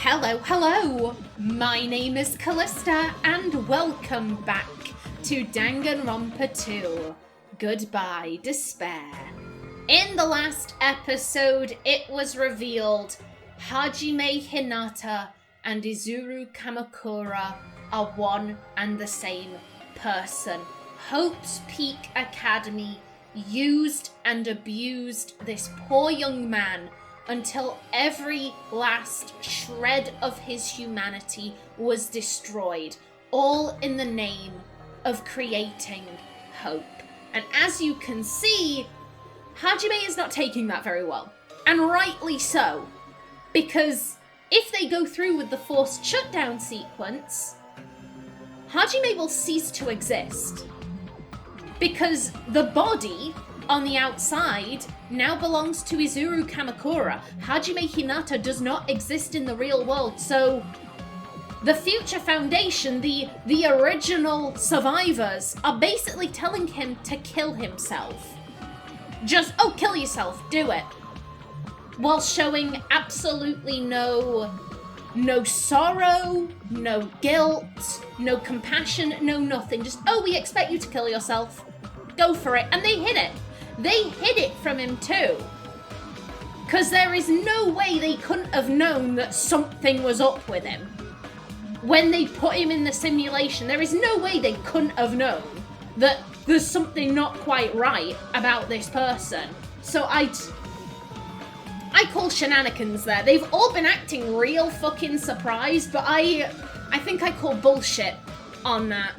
Hello! My name is Callista, and welcome back to Danganronpa 2. Goodbye, Despair. In the last episode, it was revealed Hajime Hinata and Izuru Kamakura are one and the same person. Hope's Peak Academy used and abused this poor young man until every last shred of his humanity was destroyed, all in the name of creating hope. And as you can see, Hajime is not taking that very well. And rightly so, because if they go through with the forced shutdown sequence, Hajime will cease to exist. Because the body on the outside now belongs to Izuru Kamakura. Hajime Hinata does not exist in the real world, so the Future Foundation, the original survivors, are basically telling him to kill himself. Just, kill yourself, do it. While showing absolutely no sorrow, no guilt, no compassion, no nothing. Just, we expect you to kill yourself. Go for it. And they hid it. They hid it from him too. Because there is no way they couldn't have known that something was up with him. When they put him in the simulation, there is no way they couldn't have known that there's something not quite right about this person. So I call shenanigans there. They've all been acting real fucking surprised, but I think I call bullshit on that.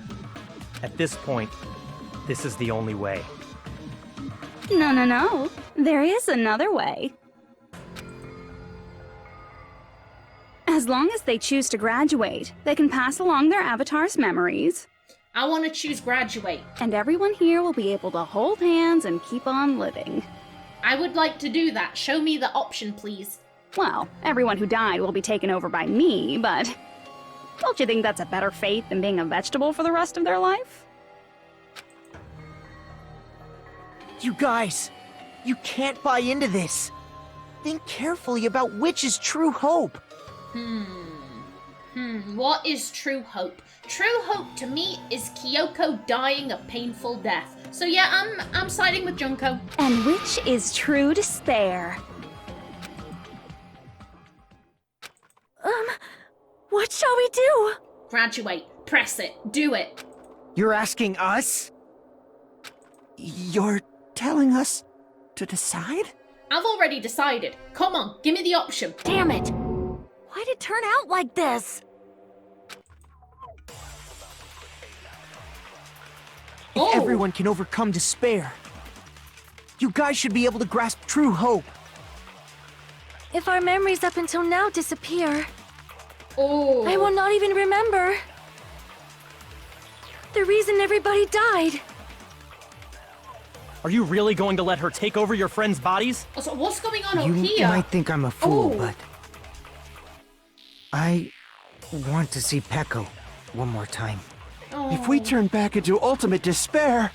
At this point, this is the only way. No. There is another way. As long as they choose to graduate, they can pass along their avatar's memories. I want to choose graduate. And everyone here will be able to hold hands and keep on living. I would like to do that. Show me the option, please. Well, everyone who died will be taken over by me, but don't you think that's a better fate than being a vegetable for the rest of their life? You guys, you can't buy into this. Think carefully about which is true hope. What is true hope? True hope to me is Kyoko dying a painful death. So yeah, I'm siding with Junko. And which is true despair? What shall we do? Graduate. Press it. Do it. You're asking us? You're telling us to decide? I've already decided. Come on, give me the option. Damn it! Why'd it turn out like this? If everyone can overcome despair, you guys should be able to grasp true hope. If our memories up until now disappear, I will not even remember the reason everybody died. Are you really going to let her take over your friends' bodies? So what's going on up You here? might think I'm a fool, but I want to see Peko one more time. If we turn back into ultimate despair,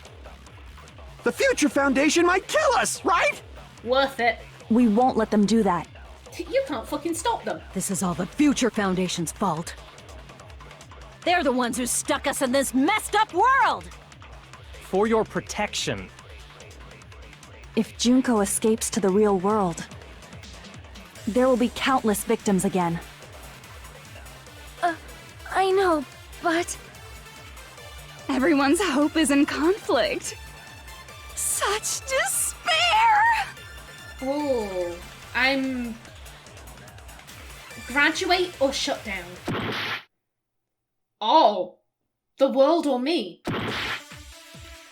the Future Foundation might kill us, right? Worth it. We won't let them do that. You can't fucking stop them. This is all the Future Foundation's fault. They're the ones who stuck us in this messed up world! For your protection. If Junko escapes to the real world, there will be countless victims again. I know, but everyone's hope is in conflict. Such despair! I'm... Graduate or shut down? The world or me?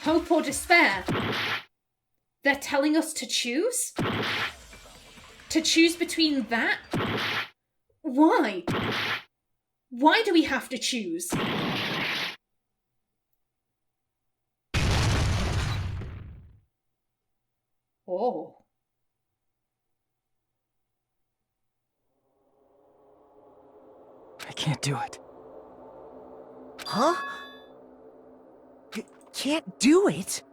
Hope or despair? They're telling us to choose? To choose between that? Why? Why do we have to choose? I can't do it. Huh? You can't do it?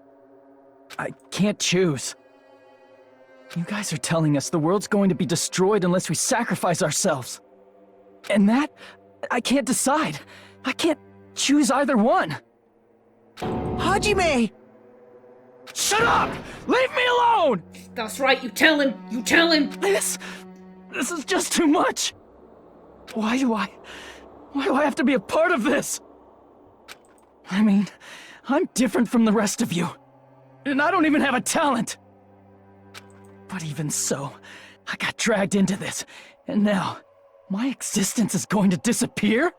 I can't choose. You guys are telling us the world's going to be destroyed unless we sacrifice ourselves. And that, I can't decide. I can't choose either one. Hajime! Shut up! Leave me alone! That's right, you tell him! You tell him! This is just too much. Why do I have to be a part of this? I mean, I'm different from the rest of you. And I don't even have a talent. But even so, I got dragged into this. And now, my existence is going to disappear?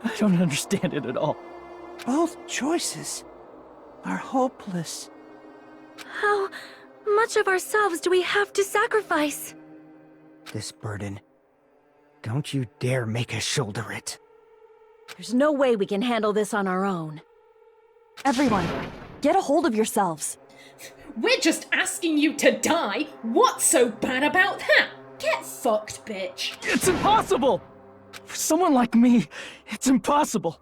I don't understand it at all. Both choices are hopeless. How much of ourselves do we have to sacrifice? This burden. Don't you dare make us shoulder it. There's no way we can handle this on our own. Everyone, get a hold of yourselves. We're just asking you to die. What's so bad about that? Get fucked, bitch. It's impossible! For someone like me, it's impossible.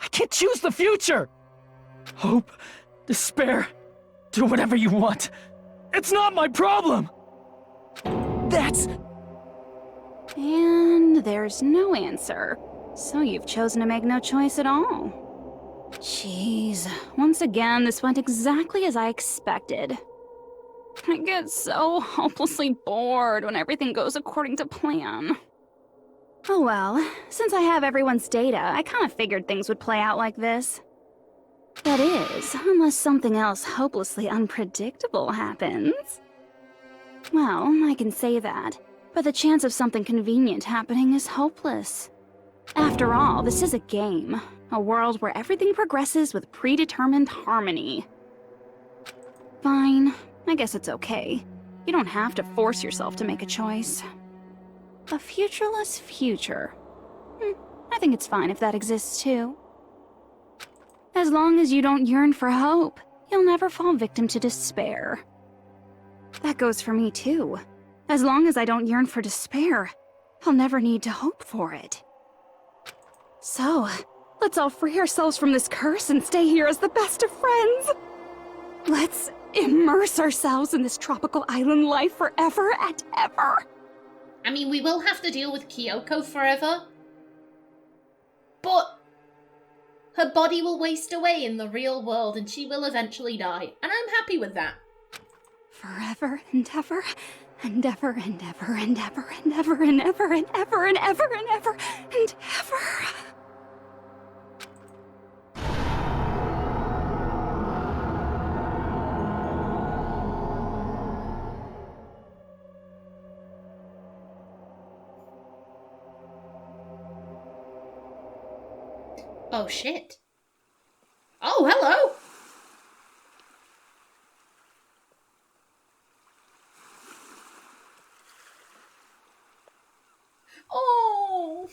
I can't choose the future! Hope, despair, do whatever you want. It's not my problem! That's... And there's no answer. So you've chosen to make no choice at all. Jeez, once again, this went exactly as I expected. I get so hopelessly bored when everything goes according to plan. Oh well, since I have everyone's data, I kind of figured things would play out like this. That is, unless something else hopelessly unpredictable happens. Well, I can say that, but the chance of something convenient happening is hopeless. After all, this is a game. A world where everything progresses with predetermined harmony. Fine, I guess it's okay. You don't have to force yourself to make a choice. A futureless future. I think it's fine if that exists too. As long as you don't yearn for hope, you'll never fall victim to despair. That goes for me too. As long as I don't yearn for despair, I'll never need to hope for it. So, let's all free ourselves from this curse and stay here as the best of friends. Let's immerse ourselves in this tropical island life forever and ever. I mean, we will have to deal with Kyoko forever. But her body will waste away in the real world and she will eventually die. And I'm happy with that. Forever and ever, and ever and ever and ever and ever and ever and ever and ever and ever and ever. Oh shit. Oh, hello! Oh!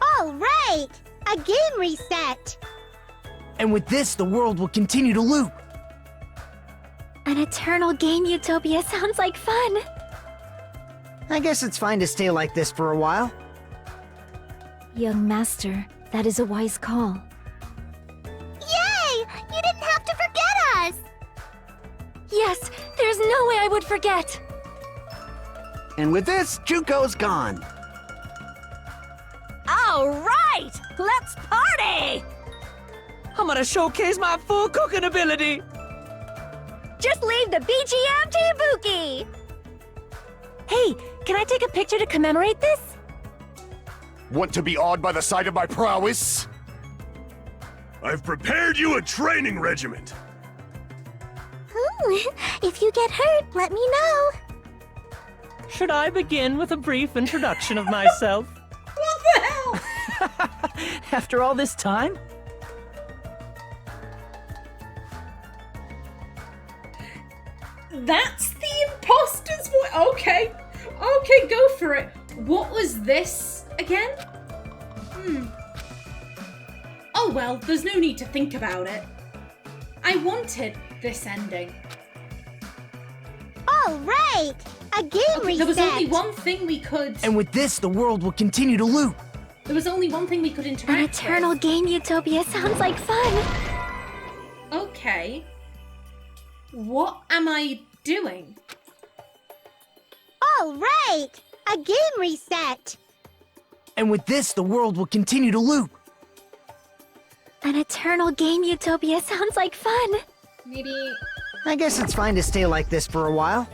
All right! A game reset! And with this, the world will continue to loop. An eternal game utopia sounds like fun! I guess it's fine to stay like this for a while. Young master, that is a wise call. Yay! You didn't have to forget us! Yes, there's no way I would forget! And with this, Junko's gone. All right! Let's party! I'm gonna showcase my full cooking ability! Just leave the BGM to Ibuki! Hey, can I take a picture to commemorate this? Want to be awed by the sight of my prowess? I've prepared you a training regiment. If you get hurt, let me know. Should I begin with a brief introduction of myself? What the hell? After all this time? That's the imposter's voice. Okay. Okay, go for it. What was this again? Oh well, there's no need to think about it. I wanted this ending. All right! A game reset! There was only one thing we could... And with this, the world will continue to loop. There was only one thing we could interact An eternal with. game utopia sounds like fun! Okay. What am I doing? All right! A game reset! And with this, the world will continue to loop. An eternal game utopia sounds like fun! Maybe... I guess it's fine to stay like this for a while.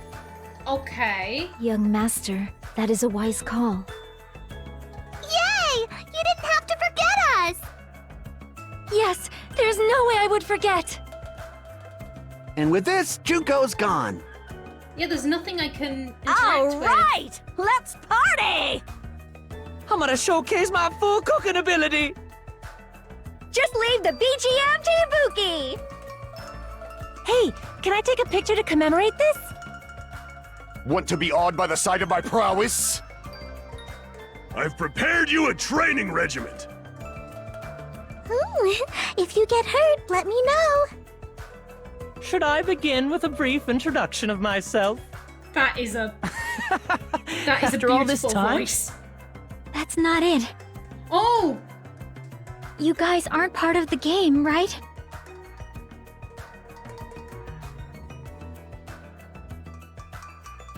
Okay. Young master, that is a wise call. Yay! You didn't have to forget us! Yes, there's no way I would forget! And with this, Junko's gone. Yeah, there's nothing I can interact with. Alright! Let's party! I'm gonna showcase my full cooking ability! Just leave the BGM to Ibuki! Hey, can I take a picture to commemorate this? Want to be awed by the sight of my prowess? I've prepared you a training regiment. Ooh, if you get hurt, let me know. Should I begin with a brief introduction of myself? That is a... that is After a all this beautiful time? voice. That's not it. Oh! You guys aren't part of the game, right?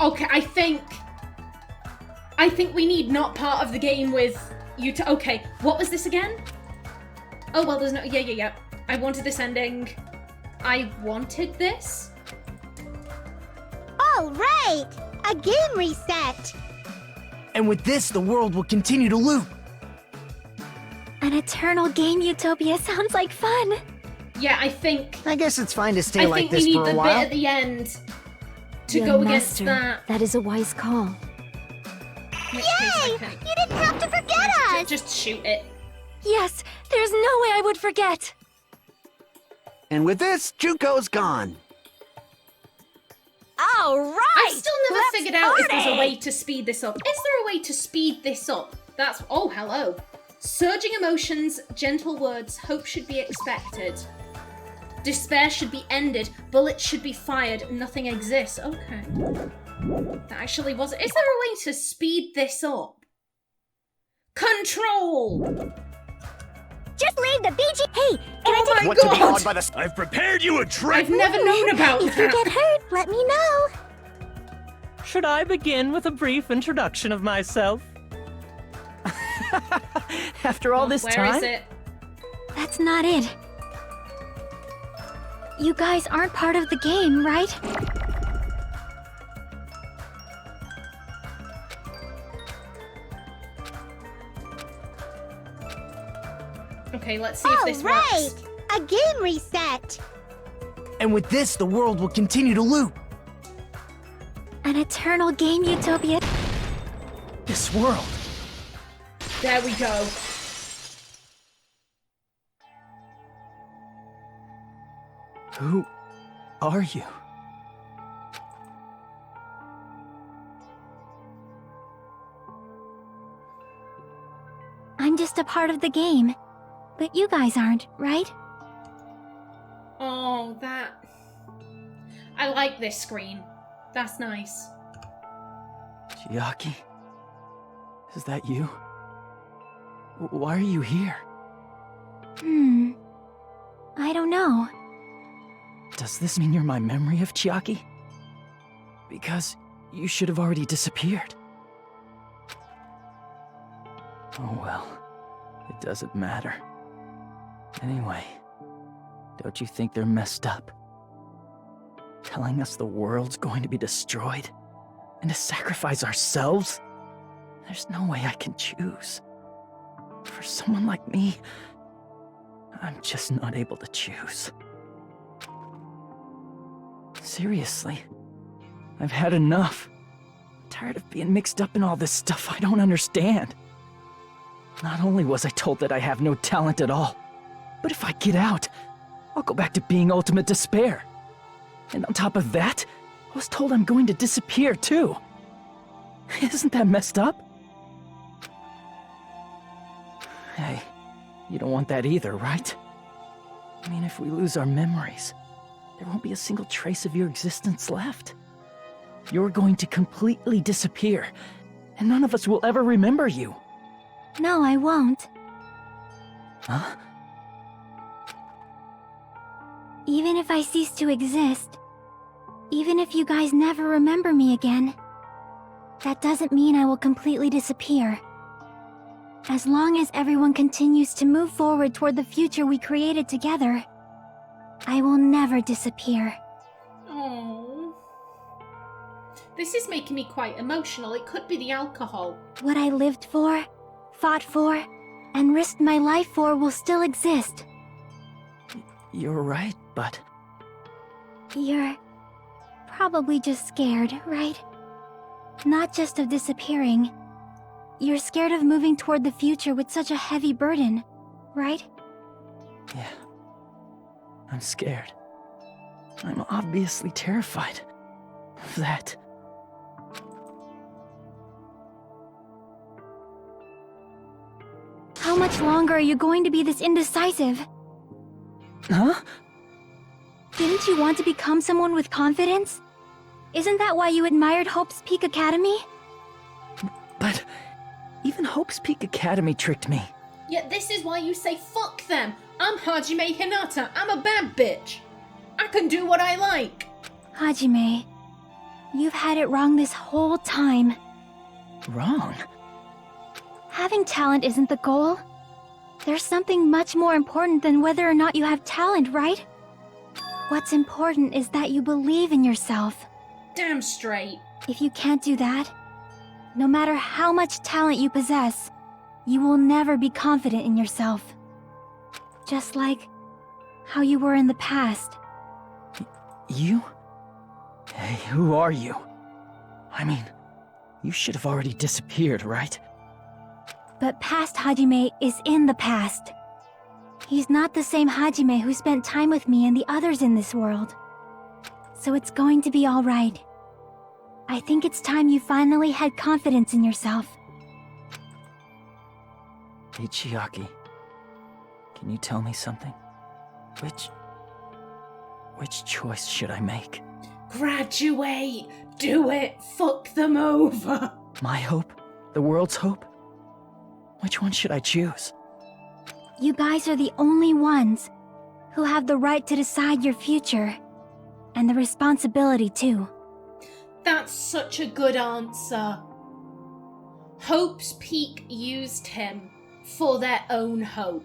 Okay, I think we need not part of the game with you to... Okay, what was this again? Oh, well, there's no... Yeah. I wanted this ending. I wanted this? All right! A game reset! And with this, the world will continue to loop. An eternal game utopia sounds like fun! Yeah, I think... I guess it's fine to stay I like think we this need for the a bit while. at the end to Young go against master, that. is a wise call. In which case I can You didn't have to forget just shoot it. Yes, there's no way I would forget! And with this, Junko's gone. Alright! I've still never let's figured out if there's a party! way to speed this up. Is there a way to speed this up? That's... Oh, hello. Surging emotions, gentle words, hope should be expected. Despair should be ended, bullets should be fired, nothing exists. Okay. That actually was... Is there a way to speed this up? Control! Just leave the BG. Hey, can Oh I take my Want to be god! awed by the... I've prepared you a I've training... never known about If you that. get hurt, let me know. Should I begin with a brief introduction of myself? After all this Where time? is it? That's not it. You guys aren't part of the game, right? Okay, let's see if this works. A game reset! And with this, the world will continue to loop. An eternal game utopia. This world. There we go. Who are you? I'm just a part of the game. But you guys aren't, right? Oh, that... I like this screen. That's nice. Chiaki? Is that you? Why are you here? I don't know. Does this mean you're my memory of Chiaki? Because you should have already disappeared. Oh well, it doesn't matter. Anyway, don't you think they're messed up? Telling us the world's going to be destroyed? And to sacrifice ourselves? There's no way I can choose. For someone like me, I'm just not able to choose. Seriously, I've had enough. I'm tired of being mixed up in all this stuff I don't understand. Not only was I told that I have no talent at all, but if I get out, I'll go back to being ultimate despair. And on top of that, I was told I'm going to disappear too. Isn't that messed up? Hey, you don't want that either, right? I mean, if we lose our memories, there won't be a single trace of your existence left. You're going to completely disappear, and none of us will ever remember you. No, I won't. Huh? Even if I cease to exist, Even if you guys never remember me again, that doesn't mean I will completely disappear. As long as everyone continues to move forward toward the future we created together, I will never disappear. Oh. This is making me quite emotional. It could be the alcohol. What I lived for, fought for, and risked my life for will still exist. You're right, but... You're probably just scared, right? Not just of disappearing. You're scared of moving toward the future with such a heavy burden, right? Yeah. I'm scared. I'm obviously terrified of that. How much longer are you going to be this indecisive? Huh? Didn't you want to become someone with confidence? Isn't that why you admired Hope's Peak Academy? But even Hope's Peak Academy tricked me. Yet this is why you say fuck them. I'm Hajime Hinata. I'm a bad bitch. I can do what I like. Hajime, you've had it wrong this whole time. Wrong? Having talent isn't the goal. There's something much more important than whether or not you have talent, right? What's important is that you believe in yourself. Damn straight. If you can't do that, no matter how much talent you possess, you will never be confident in yourself. Just like how you were in the past. You? Hey, who are you? I mean, you should have already disappeared, right? But past Hajime is in the past. He's not the same Hajime who spent time with me and the others in this world. So it's going to be alright. I think it's time you finally had confidence in yourself. Hey, Chiaki. Can you tell me something? Which choice should I make? Graduate. Do it. Fuck them over. My hope? The world's hope? Which one should I choose? You guys are the only ones who have the right to decide your future. And the responsibility, too. That's such a good answer. Hope's Peak used him for their own hope.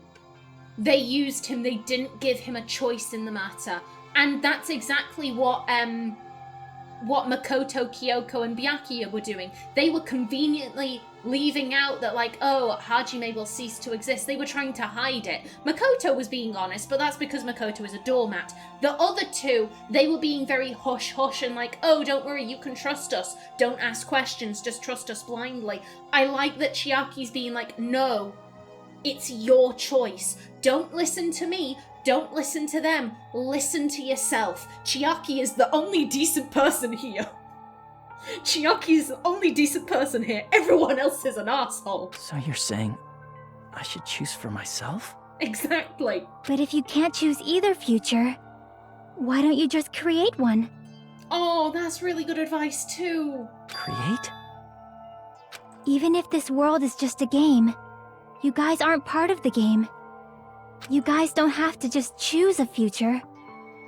They used him, they didn't give him a choice in the matter. And that's exactly what Makoto, Kyoko, and Byakuya were doing. They were conveniently leaving out that, like, oh, Hajime will cease to exist. They were trying to hide it. Makoto was being honest, but that's because Makoto is a doormat. The other two, they were being very hush-hush and like, oh, don't worry, you can trust us. Don't ask questions, just trust us blindly. I like that Chiaki's being like, no, it's your choice. Don't listen to me. Don't listen to them. Listen to yourself. Chiaki is the only decent person here. Chiaki is the only decent person here. Everyone else is an asshole. So you're saying I should choose for myself? Exactly. But if you can't choose either future, why don't you just create one? Oh, that's really good advice too. Create? Even if this world is just a game, you guys aren't part of the game. You guys don't have to just choose a future.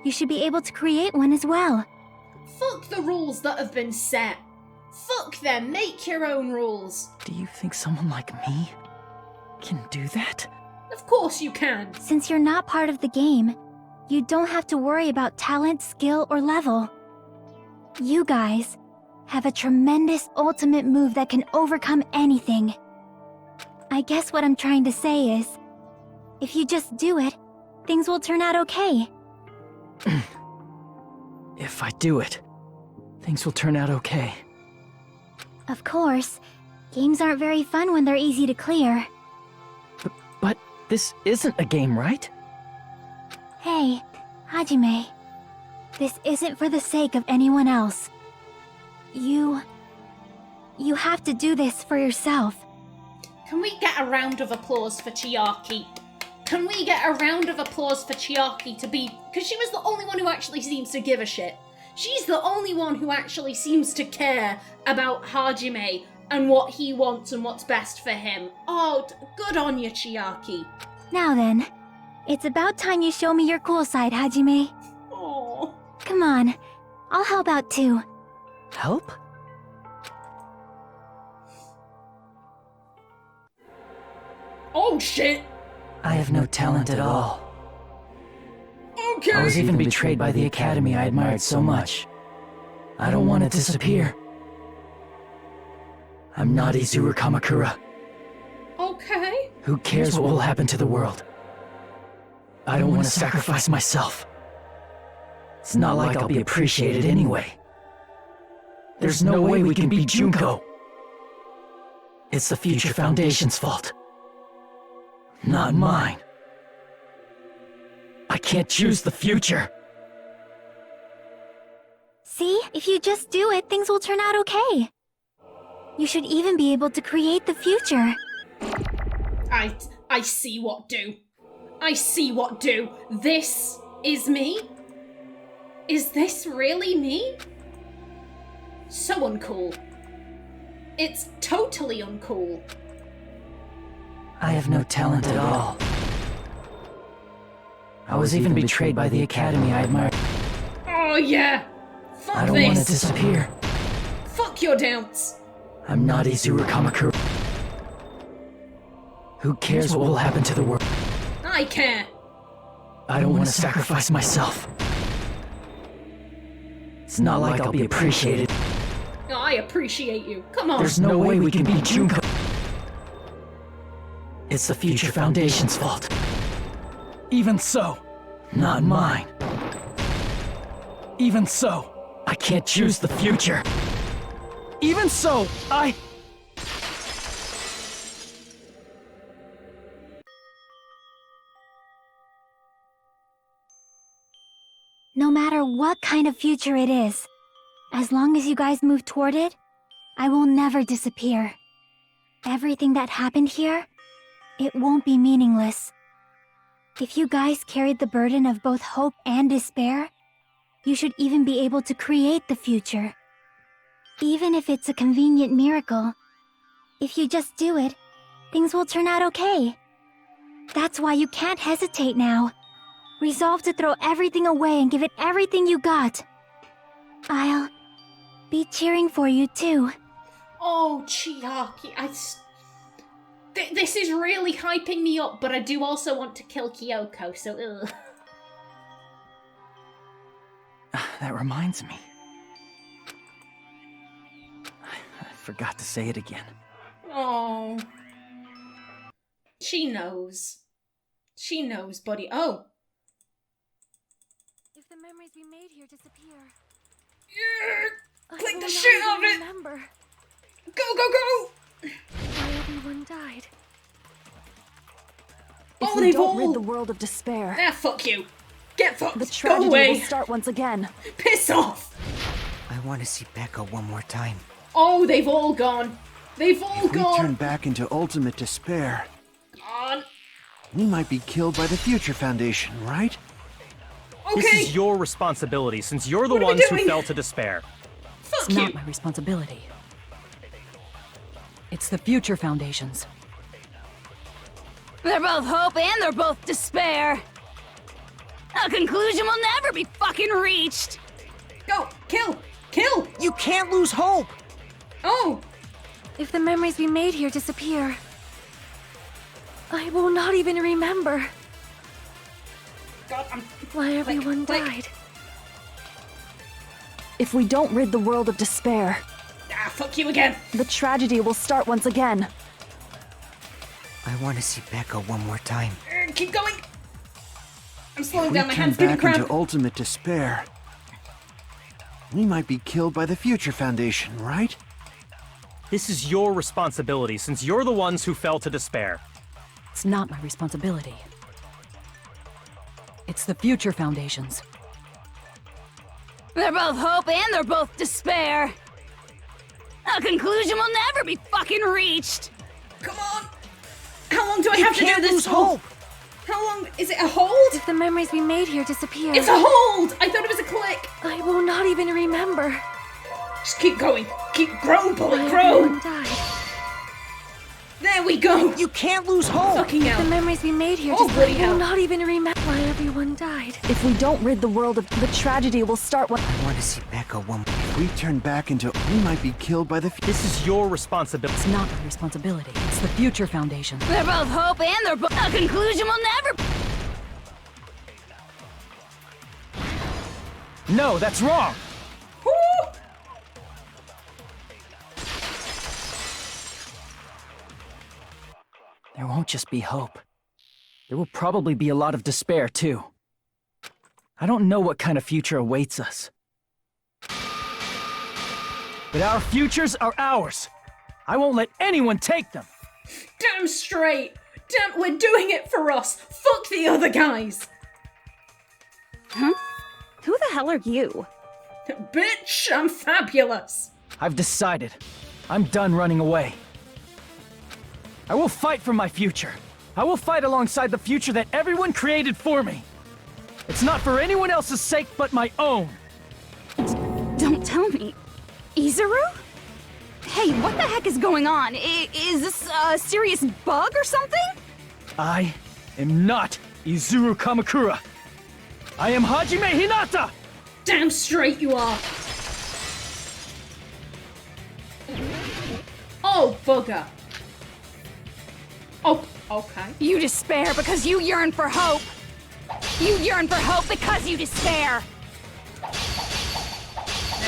You should be able to create one as well. Fuck the rules that have been set. Fuck them, make your own rules. Do you think someone like me can do that? Of course you can. Since you're not part of the game, you don't have to worry about talent, skill, or level. You guys have a tremendous ultimate move that can overcome anything. I guess what I'm trying to say is, if you just do it, things will turn out okay. If I do it, things will turn out okay. Of course, games aren't very fun when they're easy to clear. But this isn't a game, right? Hey, Hajime. This isn't for the sake of anyone else. You have to do this for yourself. Can we get a round of applause for Chiaki? Can we get a round of applause for Chiaki to be... Because she was the only one who actually seems to give a shit. She's the only one who actually seems to care about Hajime and what he wants and what's best for him. Oh, good on you, Chiaki. Now then, it's about time you show me your cool side, Hajime. Oh. Come on, I'll help out too. Help? Oh shit! I have no talent at all. Okay! I was even betrayed by the academy I admired so much. I don't want to disappear. I'm not Izuru Kamakura. Okay. Who cares what will happen to the world? I don't want to sacrifice myself. It's not like I'll be appreciated anyway. There's no way we can beat Junko. It's the Future Foundation's fault. Not mine. I can't choose the future. See? If you just do it, things will turn out okay. You should even be able to create the future. I see what do. I see what do. This is me? Is this really me? So uncool. It's totally uncool. I have no talent at all. I was even betrayed by the academy I admired. Oh yeah! Fuck I don't want to this! disappear. Fuck your doubts! I'm not Izuru Kamakura. Who cares what will happen to the world? I care! I don't want to sacrifice myself. It's not like I'll be appreciated. I appreciate you. Come on! There's no way we can beat Junko. It's the Future Foundation's fault. Even so, not mine. Even so, I can't choose the future. Even so, No matter what kind of future it is, as long as you guys move toward it, I will never disappear. Everything that happened here, it won't be meaningless. If you guys carried the burden of both hope and despair, you should even be able to create the future. Even if it's a convenient miracle, if you just do it, things will turn out okay. That's why you can't hesitate now. Resolve to throw everything away and give it everything you got. I'll be cheering for you too. Oh, Chiaki, this is really hyping me up, but I do also want to kill Kyoko, so ugh. That reminds me. I forgot to say it again. Oh. She knows. She knows, buddy. Oh. If the memories we made here disappear, Click the shit out of it! Remember Go, go, go! why everyone died. Oh, they've all... rid the world of despair, Ah, fuck you. Get fucked. the Go tragedy away. will start once again. Piss off. I want to see Becca one more time. Oh, they've all gone. They've all If we gone. turn back into ultimate despair, On. we might be killed by the Future Foundation, right? Okay. This is your responsibility, since you're the What are we ones who doing? fell to despair. Fuck It's you. not my responsibility. It's the Future Foundation's. They're both hope and they're both despair. A conclusion will never be fucking reached. Go. Kill. Kill. You can't lose hope! Oh. If the memories we made here disappear, I will not even remember God, I'm... why everyone Click. died. If we don't rid the world of despair, Ah, fuck you again. the tragedy will start once again. I want to see Becca one more time. Keep going. I'm slowing If down. we My turn hand's getting back cramp. into ultimate despair, we might be killed by the Future Foundation, right? This is your responsibility, since you're the ones who fell to despair. It's not my responsibility. It's the Future Foundation's. They're both hope and they're both despair. A conclusion will never be fucking reached. Come on. How long do I You have to do can't this lose for? hope! How long? Is it a hold? If the memories we made here disappear, It's a hold. I thought it was a click. I will not even remember Just keep going. Keep grow, why bullet, grow. everyone died. There we go! You can't lose hope! Fucking The hell. memories we made here Oh, just bloody will hell. not even remember why everyone died. If we don't rid the world of the tragedy, will start when. I want to see Becca one. If we turn back into, we might be killed by the. This is your responsibility. It's not my responsibility. It's the Future Foundation. They're both hope and they're both. A conclusion will never. No, that's wrong! Woo! There won't just be hope. There will probably be a lot of despair, too. I don't know what kind of future awaits us. But our futures are ours. I won't let anyone take them. Damn straight! Damn, we're doing it for us! Fuck the other guys! Huh? Who the hell are you? Bitch, I'm fabulous! I've decided. I'm done running away. I will fight for my future. I will fight alongside the future that everyone created for me. It's not for anyone else's sake but my own. Don't tell me. Izuru? Hey, what the heck is going on? Is this a serious bug or something? I am not Izuru Kamakura. I am Hajime Hinata! Damn straight you are! Oh, bugger. Oh, okay. You despair because you yearn for hope. You yearn for hope because you despair.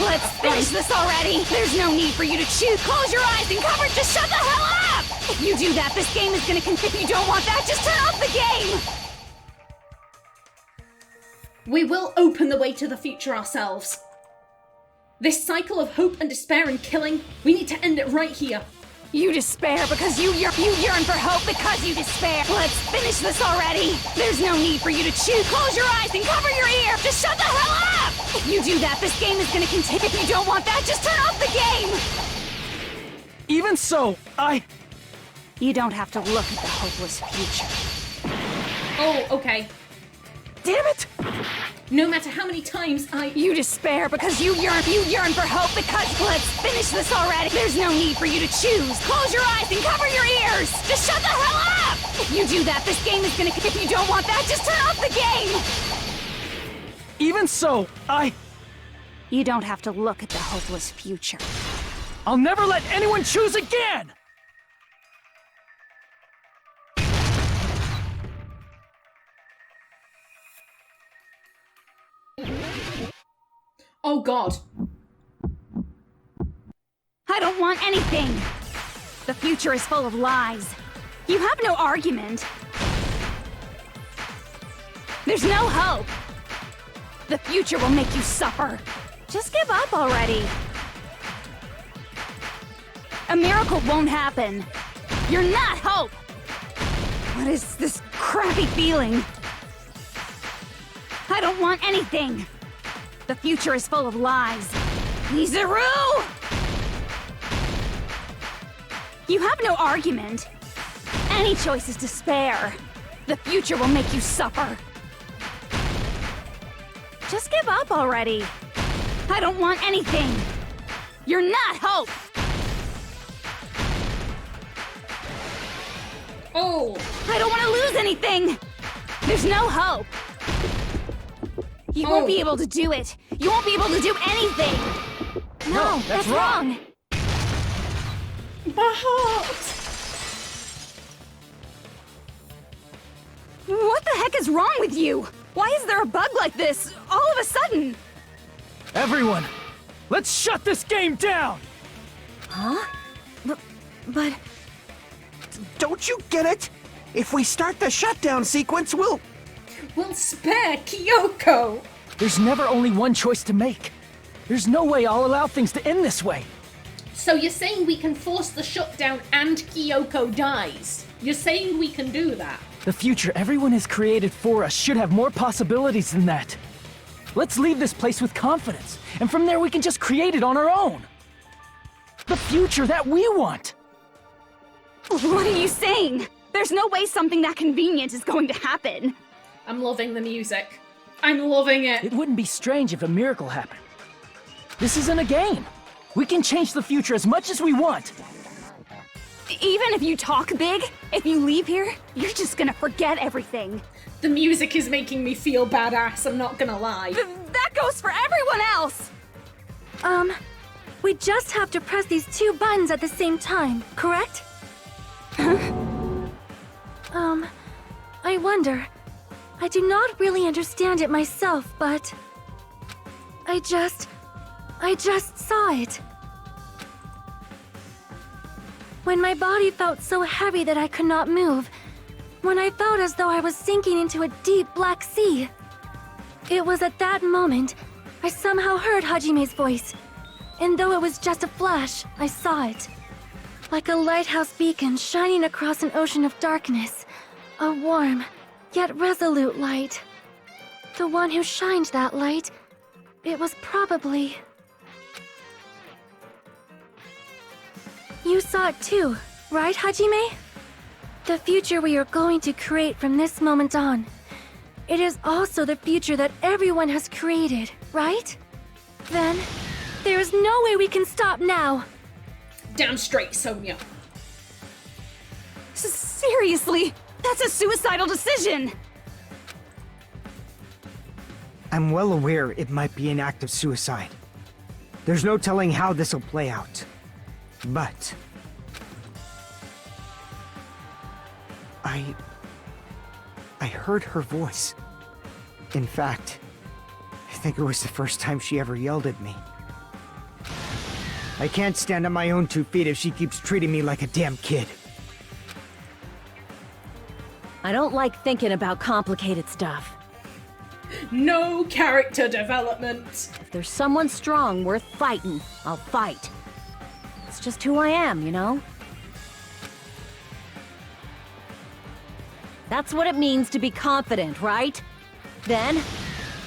Let's finish this already. There's no need for you to choose. Close your eyes and cover. Just shut the hell up! If you do that, this game is gonna continue. If you don't want that, just turn off the game! We will open the way to the future ourselves. This cycle of hope and despair and killing, we need to end it right here. You despair because you yearn for hope because you despair. Let's finish this already. There's no need for you to choose. Close your eyes and cover your ear. Just shut the hell up! If you do that, this game is gonna continue. If you don't want that, just turn off the game! Even so, You don't have to look at the hopeless future. Oh, okay. Damn it! No matter how many times You despair because you yearn for hope because... Let's finish this already. There's no need for you to choose. Close your eyes and cover your ears. Just shut the hell up! If you do that, this game is gonna... If you don't want that, just turn off the game! Even so, You don't have to look at the hopeless future. I'll never let anyone choose again! Oh god. I don't want anything! The future is full of lies. You have no argument. There's no hope. The future will make you suffer. Just give up already. A miracle won't happen. You're not hope! What is this crappy feeling? I don't want anything. The future is full of lies. Izuru! You have no argument. Any choice is despair. The future will make you suffer. Just give up already. I don't want anything. You're not hope! Oh! I don't want to lose anything! There's no hope! You won't be able to do it! You won't be able to do anything! No, that's wrong. My heart! What the heck is wrong with you? Why is there a bug like this, all of a sudden? Everyone, let's shut this game down! Huh? But... Don't you get it? If we start the shutdown sequence, we'll spare Kyoko! There's never only one choice to make. There's no way I'll allow things to end this way. So you're saying we can force the shutdown and Kyoko dies? You're saying we can do that? The future everyone has created for us should have more possibilities than that. Let's leave this place with confidence, and from there we can just create it on our own. The future that we want! What are you saying? There's no way something that convenient is going to happen. I'm loving the music. I'm loving it. It wouldn't be strange if a miracle happened. This isn't a game. We can change the future as much as we want. Even if you talk big, if you leave here, you're just gonna forget everything. The music is making me feel badass, I'm not gonna lie. That goes for everyone else! We just have to press these 2 buttons at the same time, correct? I wonder. I do not really understand it myself, but... I just saw it. When my body felt so heavy that I could not move, when I felt as though I was sinking into a deep black sea. It was at that moment I somehow heard Hajime's voice, and though it was just a flash, I saw it. Like a lighthouse beacon shining across an ocean of darkness, a warm, yet resolute light. The one who shined that light, it was probably... You saw it too, right, Hajime? The future we are going to create from this moment on. It is also the future that everyone has created, right? Then, there is no way we can stop now. Damn straight, Sonia. Seriously, that's a suicidal decision! I'm well aware it might be an act of suicide. There's no telling how this'll play out. But... I heard her voice. In fact, I think it was the first time she ever yelled at me. I can't stand on my own 2 feet if she keeps treating me like a damn kid. I don't like thinking about complicated stuff. No character development. If there's someone strong worth fighting, I'll fight. It's just who I am, you know? That's what it means to be confident, right? Then,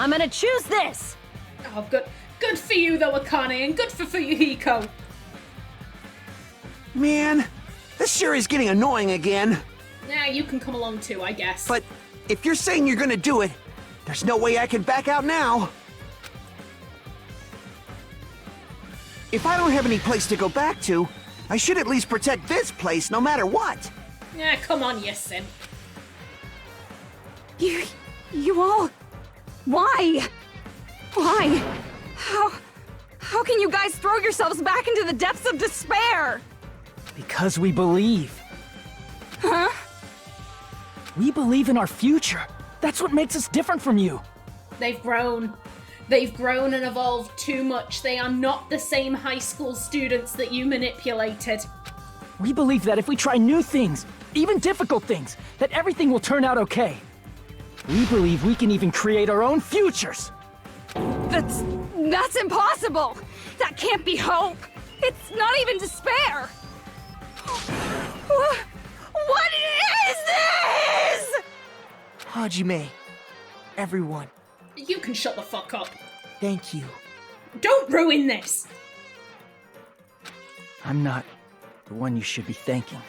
I'm gonna choose this! Oh, good. Good for you, though, Akane, and good for you, Hiko. Man, this sure is getting annoying again. Yeah, you can come along too, I guess. But if you're saying you're gonna do it, there's no way I can back out now. If I don't have any place to go back to, I should at least protect this place no matter what. Yeah, come on, you simp. You all... Why? Why? How can you guys throw yourselves back into the depths of despair? Because we believe. Huh? We believe in our future. That's what makes us different from you. They've grown. They've grown and evolved too much. They are not the same high school students that you manipulated. We believe that if we try new things, even difficult things, that everything will turn out okay. We believe we can even create our own futures. That's impossible! That can't be hope! It's not even despair! What is this?! Hajime, everyone, You can shut the fuck up. thank you. Don't ruin this! I'm not the one you should be thanking.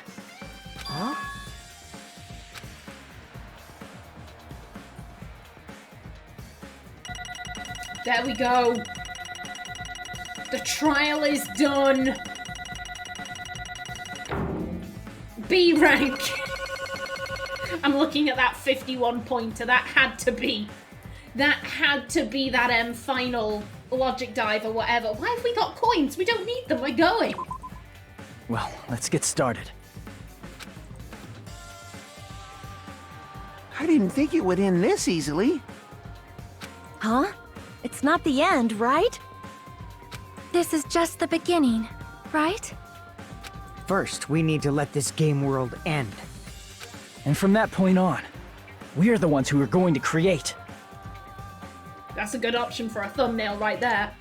Huh? There we go. The trial is done. B rank. I'm looking at that 51 pointer. That had to be that final logic dive or whatever. Why have we got coins? We don't need them. We're going. Well, let's get started. I didn't think it would end this easily. Huh? It's not the end, right? This is just the beginning, right? First, we need to let this game world end. And from that point on, we're the ones who are going to create. That's a good option for a thumbnail right there.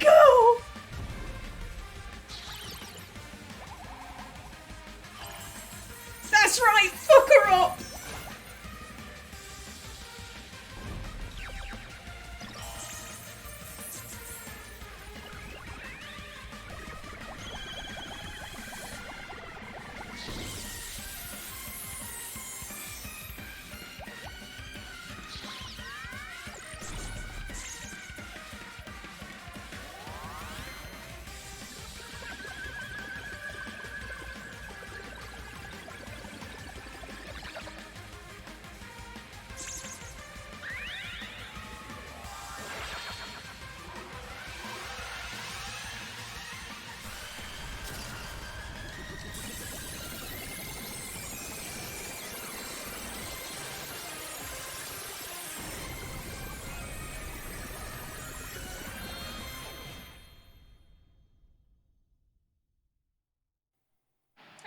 Go! That's right, fuck her up!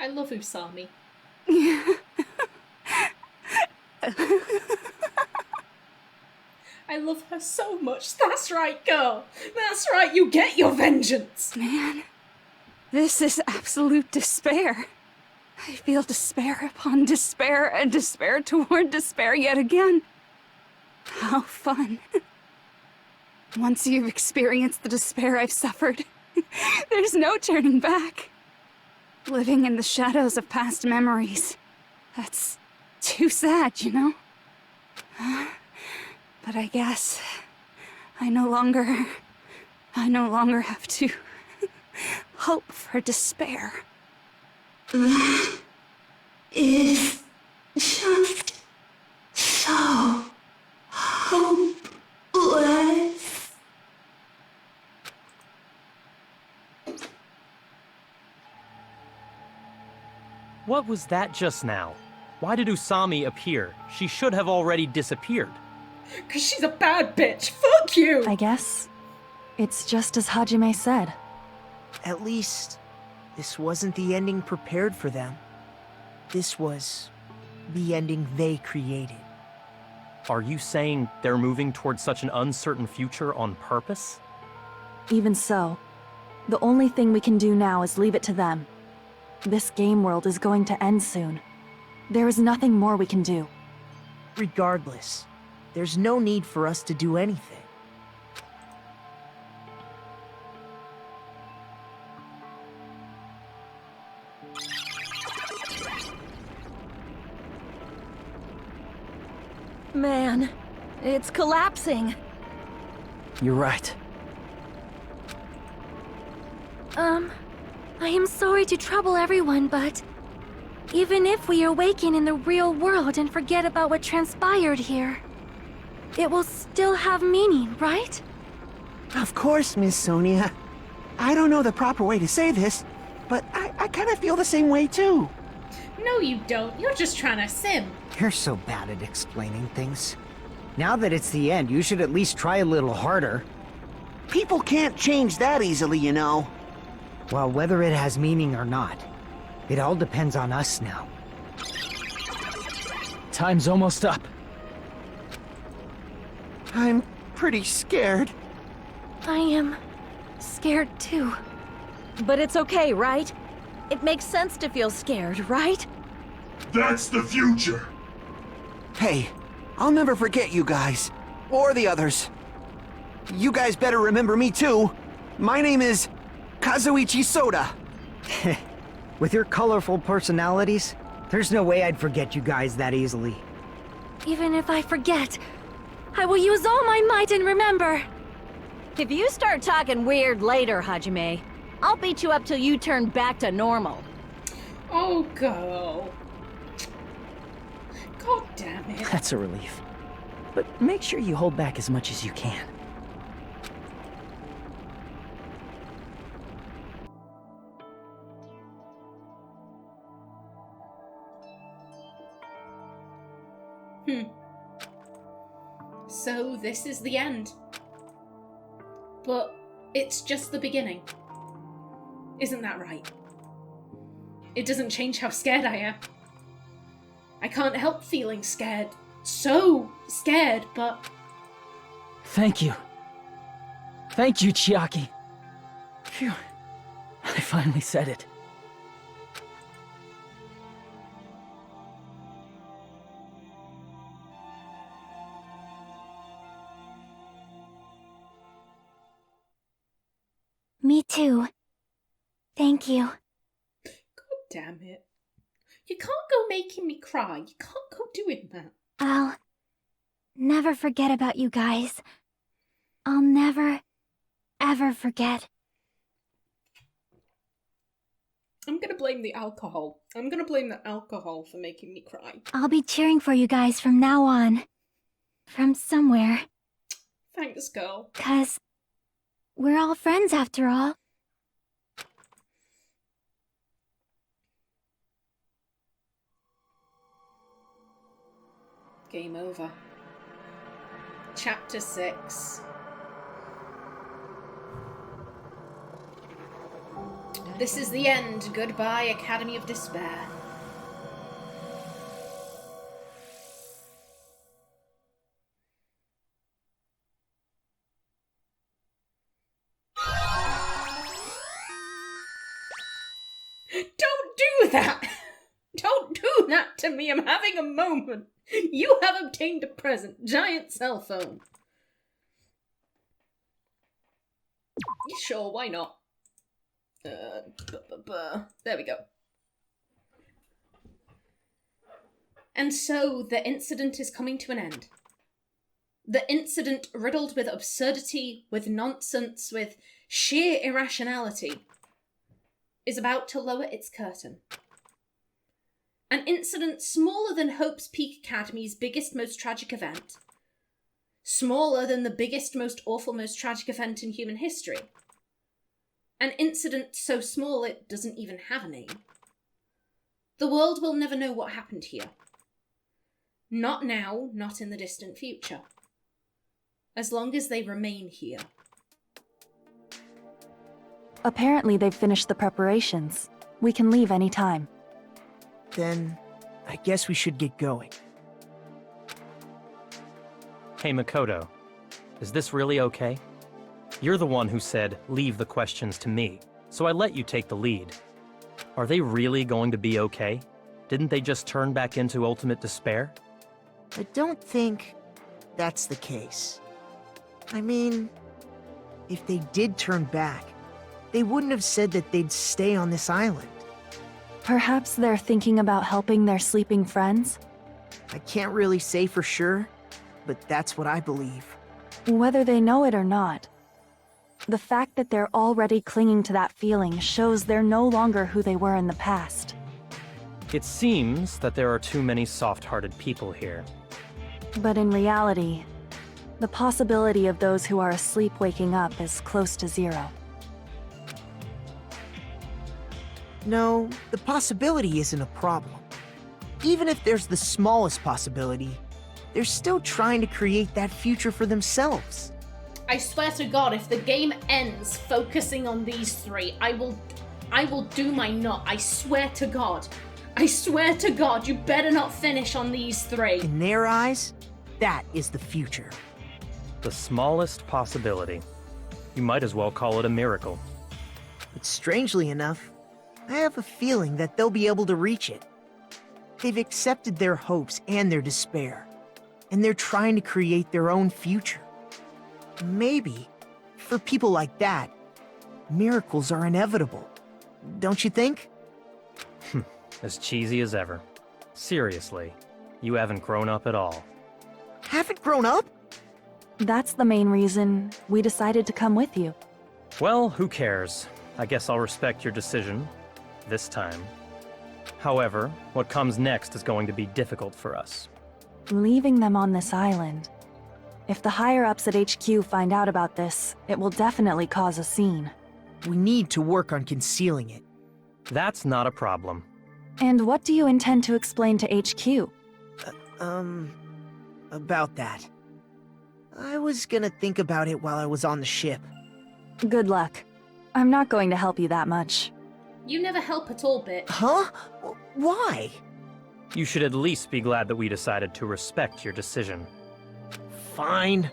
I love Usami. I love her so much. That's right, girl. That's right, you get your vengeance. Man, this is absolute despair. I feel despair upon despair and despair toward despair yet again. How fun. Once you've experienced the despair I've suffered, there's no turning back. Living in the shadows of past memories. That's too sad, you know? But I guess I no longer have to hope for despair. That is just so hopeless. What was that just now? Why did Usami appear? She should have already disappeared. 'Cause she's a bad bitch. Fuck you! I guess it's just as Hajime said. At least, this wasn't the ending prepared for them. This was the ending they created. Are you saying they're moving towards such an uncertain future on purpose? Even so, the only thing we can do now is leave it to them. This game world is going to end soon. There is nothing more we can do. Regardless, there's no need for us to do anything. Man, it's collapsing. You're right. I am sorry to trouble everyone, but even if we awaken in the real world and forget about what transpired here, it will still have meaning, right? Of course, Miss Sonia. I don't know the proper way to say this, but I kind of feel the same way too. No, you don't. You're just trying to sim. You're so bad at explaining things. Now that it's the end, you should at least try a little harder. People can't change that easily, you know. Well, whether it has meaning or not, it all depends on us now. Time's almost up. I'm pretty scared. I am scared too. But it's okay, right? It makes sense to feel scared, right? That's the future. Hey, I'll never forget you guys. Or the others. You guys better remember me too. My name is Kazuichi Soda. With your colorful personalities, there's no way I'd forget you guys that easily. Even if I forget, I will use all my might and remember. If you start talking weird later, Hajime, I'll beat you up till you turn back to normal. Oh, girl. God damn it. That's a relief. But make sure you hold back as much as you can. So this is the end. But it's just the beginning. Isn't that right? It doesn't change how scared I am. I can't help feeling scared. So scared, but... Thank you. Thank you, Chiaki. Phew. I finally said it. Me too. Thank you. God damn it. You can't go making me cry. You can't go doing that. I'll never forget about you guys. I'll never, ever forget. I'm gonna blame the alcohol. I'm gonna blame the alcohol for making me cry. I'll be cheering for you guys from now on. From somewhere. Thanks, girl. 'Cause we're all friends after all. Game over. Chapter 6. This is the end. Goodbye, Academy of Despair. Don't do that! Don't do that to me! I'm having a moment! You have obtained a present. Giant cell phone. Sure, why not? There we go. And so, the incident is coming to an end. The incident riddled with absurdity, with nonsense, with sheer irrationality, is about to lower its curtain. An incident smaller than Hope's Peak Academy's biggest, most tragic event. Smaller than the biggest, most awful, most tragic event in human history. An incident so small it doesn't even have a name. The world will never know what happened here. Not now, not in the distant future. As long as they remain here. Apparently they've finished the preparations. We can leave any time. Then, I guess we should get going. Hey, Makoto. Is this really okay? You're the one who said, leave the questions to me, so I let you take the lead. Are they really going to be okay? Didn't they just turn back into ultimate despair? I don't think that's the case. I mean, if they did turn back, they wouldn't have said that they'd stay on this island. Perhaps they're thinking about helping their sleeping friends? I can't really say for sure, but that's what I believe. Whether they know it or not, the fact that they're already clinging to that feeling shows they're no longer who they were in the past. It seems that there are too many soft-hearted people here. But in reality, the possibility of those who are asleep waking up is close to zero. No, the possibility isn't a problem. Even if there's the smallest possibility, they're still trying to create that future for themselves. I swear to God, if the game ends focusing on these three, I will do my nut. I swear to God. I swear to God, you better not finish on these three. In their eyes, that is the future. The smallest possibility. You might as well call it a miracle. But strangely enough, I have a feeling that they'll be able to reach it. They've accepted their hopes and their despair, and they're trying to create their own future. Maybe, for people like that, miracles are inevitable. Don't you think? As cheesy as ever. Seriously, you haven't grown up at all. Haven't grown up? That's the main reason we decided to come with you. Well, who cares? I guess I'll respect your decision. This time. However, what comes next is going to be difficult for us. Leaving them on this island. If the higher-ups at HQ find out about this, it will definitely cause a scene. We need to work on concealing it. That's not a problem. And what do you intend to explain to HQ? About that. I was gonna think about it while I was on the ship. Good luck. I'm not going to help you that much. You never help at all, bitch. Huh? Why? You should at least be glad that we decided to respect your decision. Fine.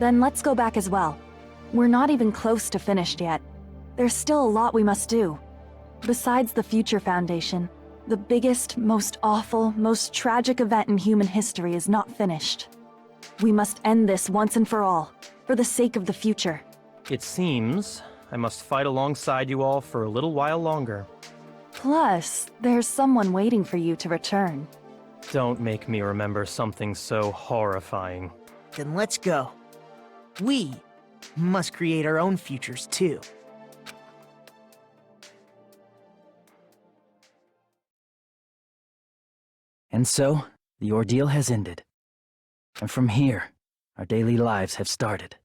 Then let's go back as well. We're not even close to finished yet. There's still a lot we must do. Besides the Future Foundation, the biggest, most awful, most tragic event in human history is not finished. We must end this once and for all, for the sake of the future. It seems I must fight alongside you all for a little while longer. Plus, there's someone waiting for you to return. Don't make me remember something so horrifying. Then let's go. We must create our own futures too. And so, the ordeal has ended. And from here, our daily lives have started.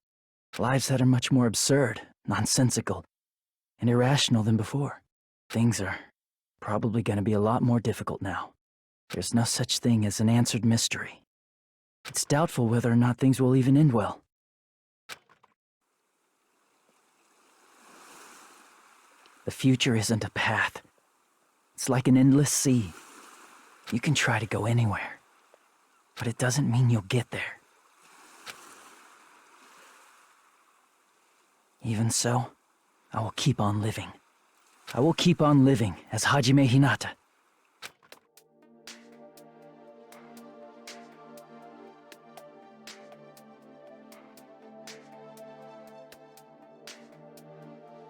Lives that are much more absurd, nonsensical, and irrational than before. Things are probably going to be a lot more difficult now. There's no such thing as an answered mystery. It's doubtful whether or not things will even end well. The future isn't a path. It's like an endless sea. You can try to go anywhere, but it doesn't mean you'll get there. Even so, I will keep on living. I will keep on living as Hajime Hinata.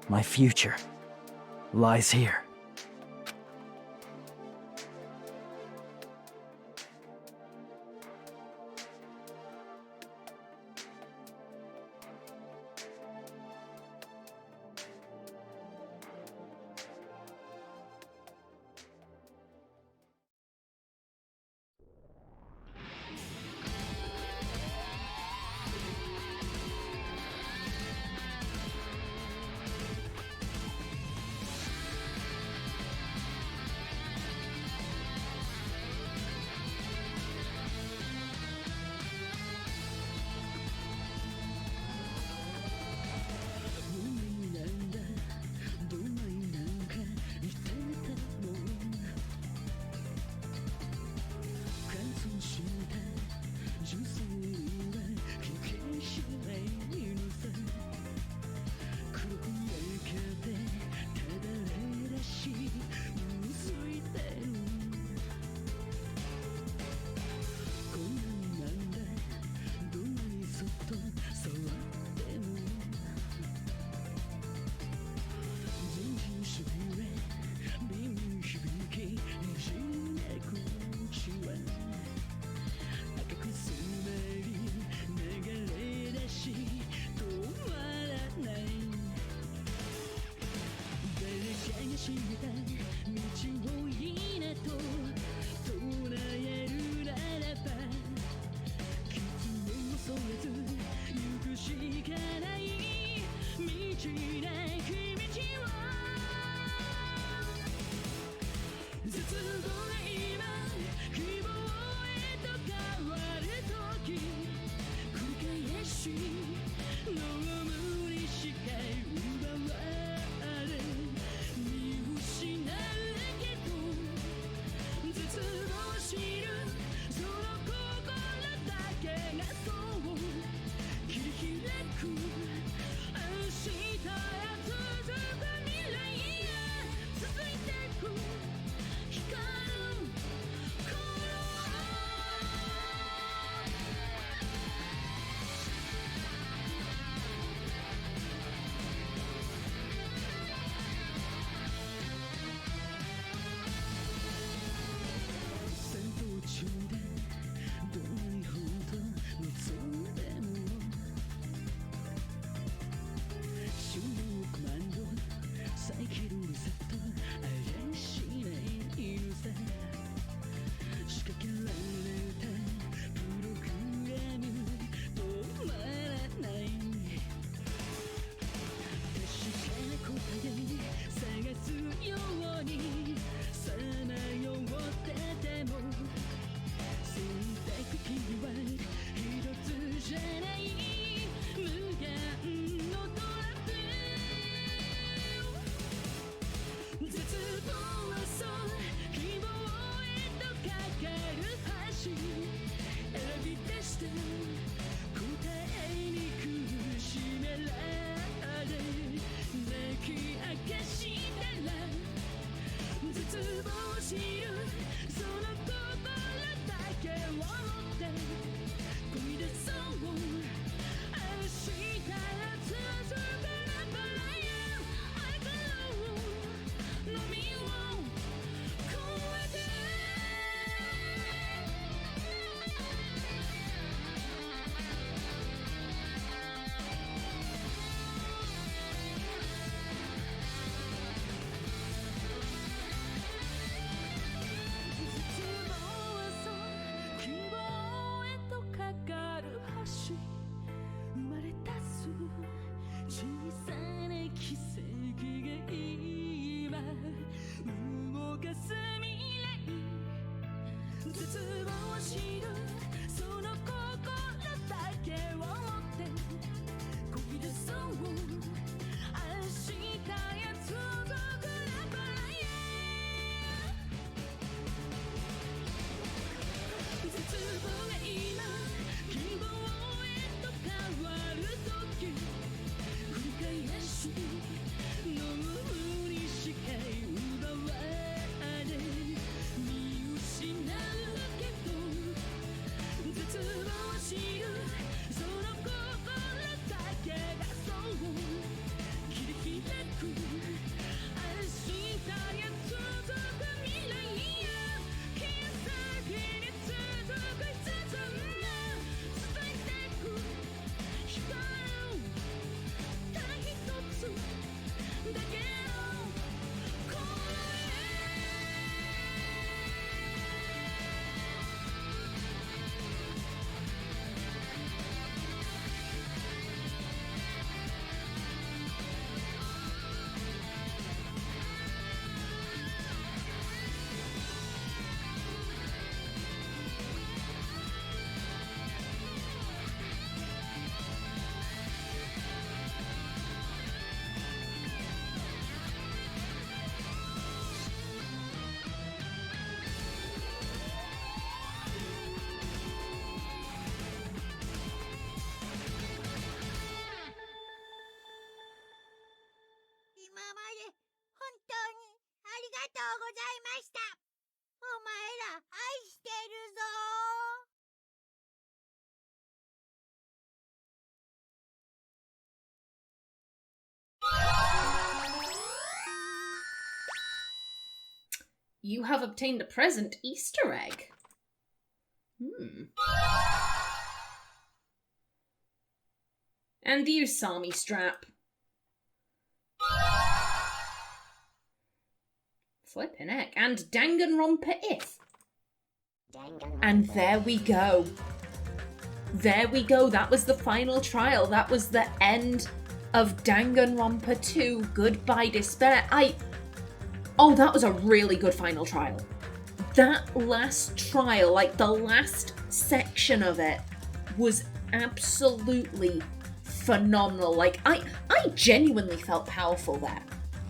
My future lies here. You have obtained a present Easter egg. And the Usami strap. Flippin' heck. And Danganronpa if. And there we go. There we go. That was the final trial. That was the end of Danganronpa 2. Goodbye Despair. Oh, that was a really good final trial. That last trial, like the last section of it, was absolutely phenomenal. Like, I genuinely felt powerful there.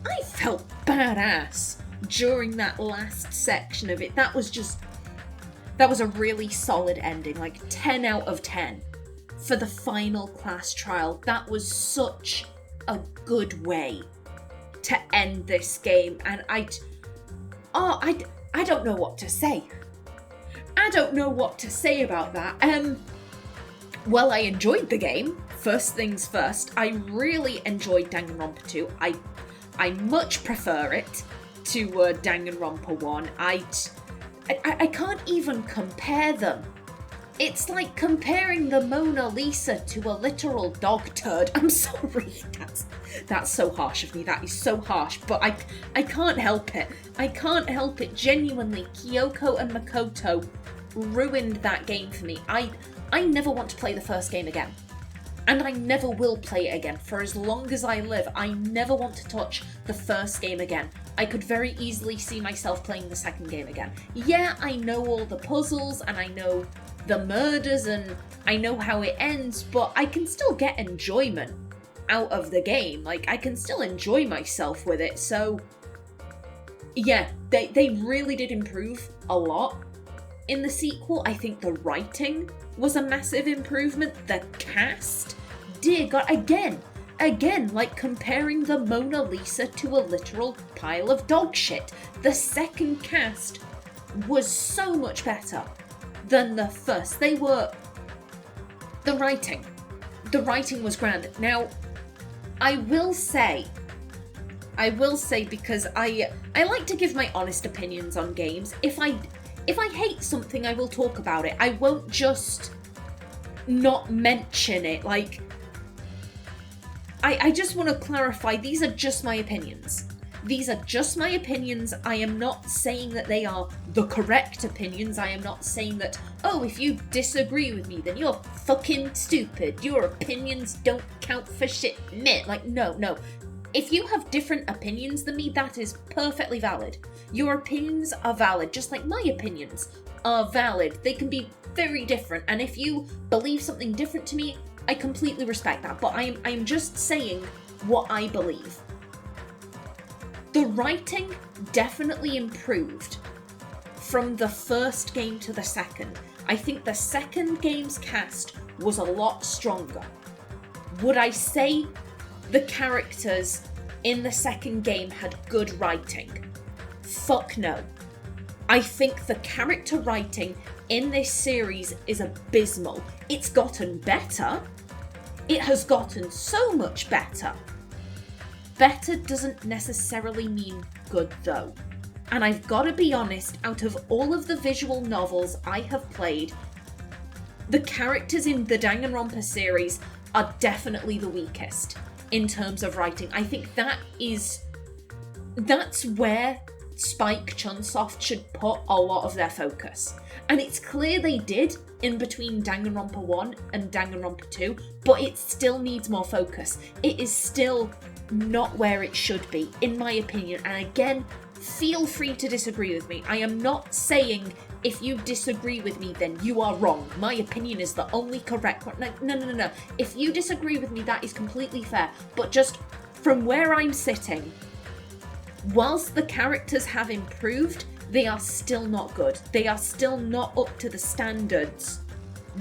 I felt badass during that last section of it. That was a really solid ending, like 10 out of 10 for the final class trial. That was such a good way to end this game, and I don't know what to say. I don't know what to say about that. Well, I enjoyed the game. First things first, I really enjoyed Danganronpa 2. I much prefer it to Danganronpa 1. I can't even compare them. It's like comparing the Mona Lisa to a literal dog turd. I'm sorry, that's so harsh of me. That is so harsh, but I can't help it. I can't help it. Genuinely, Kyoko and Makoto ruined that game for me. I never want to play the first game again. And I never will play it again. For as long as I live, I never want to touch the first game again. I could very easily see myself playing the second game again. Yeah, I know all the puzzles, and I know the murders, and I know how it ends, but I can still get enjoyment out of the game. Like, I can still enjoy myself with it, so yeah, they really did improve a lot in the sequel. I think the writing was a massive improvement. The cast, dear God, again, like comparing the Mona Lisa to a literal pile of dog shit. The second cast was so much better than the first. The writing was grand. Now, I will say, because I like to give my honest opinions on games. If I hate something, I will talk about it. I won't just not mention it. Like, I just want to clarify, these are just my opinions. These are just my opinions. I am not saying that they are the correct opinions. I am not saying that, oh, if you disagree with me, then you're fucking stupid. Your opinions don't count for shit. Meh. Like, no. If you have different opinions than me, that is perfectly valid. Your opinions are valid, just like my opinions are valid. They can be very different, and if you believe something different to me, I completely respect that, but I am just saying what I believe. The writing definitely improved from the first game to the second. I think the second game's cast was a lot stronger. Would I say the characters in the second game had good writing? Fuck no. I think the character writing in this series is abysmal. It's gotten better. It has gotten so much better. Better doesn't necessarily mean good though. And I've got to be honest, out of all of the visual novels I have played, the characters in the Danganronpa series are definitely the weakest in terms of writing. I think that's where Spike Chunsoft should put a lot of their focus. And it's clear they did in between Danganronpa 1 and Danganronpa 2, but it still needs more focus. It is still not where it should be, in my opinion. And again, feel free to disagree with me. I am not saying if you disagree with me, then you are wrong. My opinion is the only correct one. No. If you disagree with me, that is completely fair. But just from where I'm sitting, whilst the characters have improved, they are still not good. They are still not up to the standards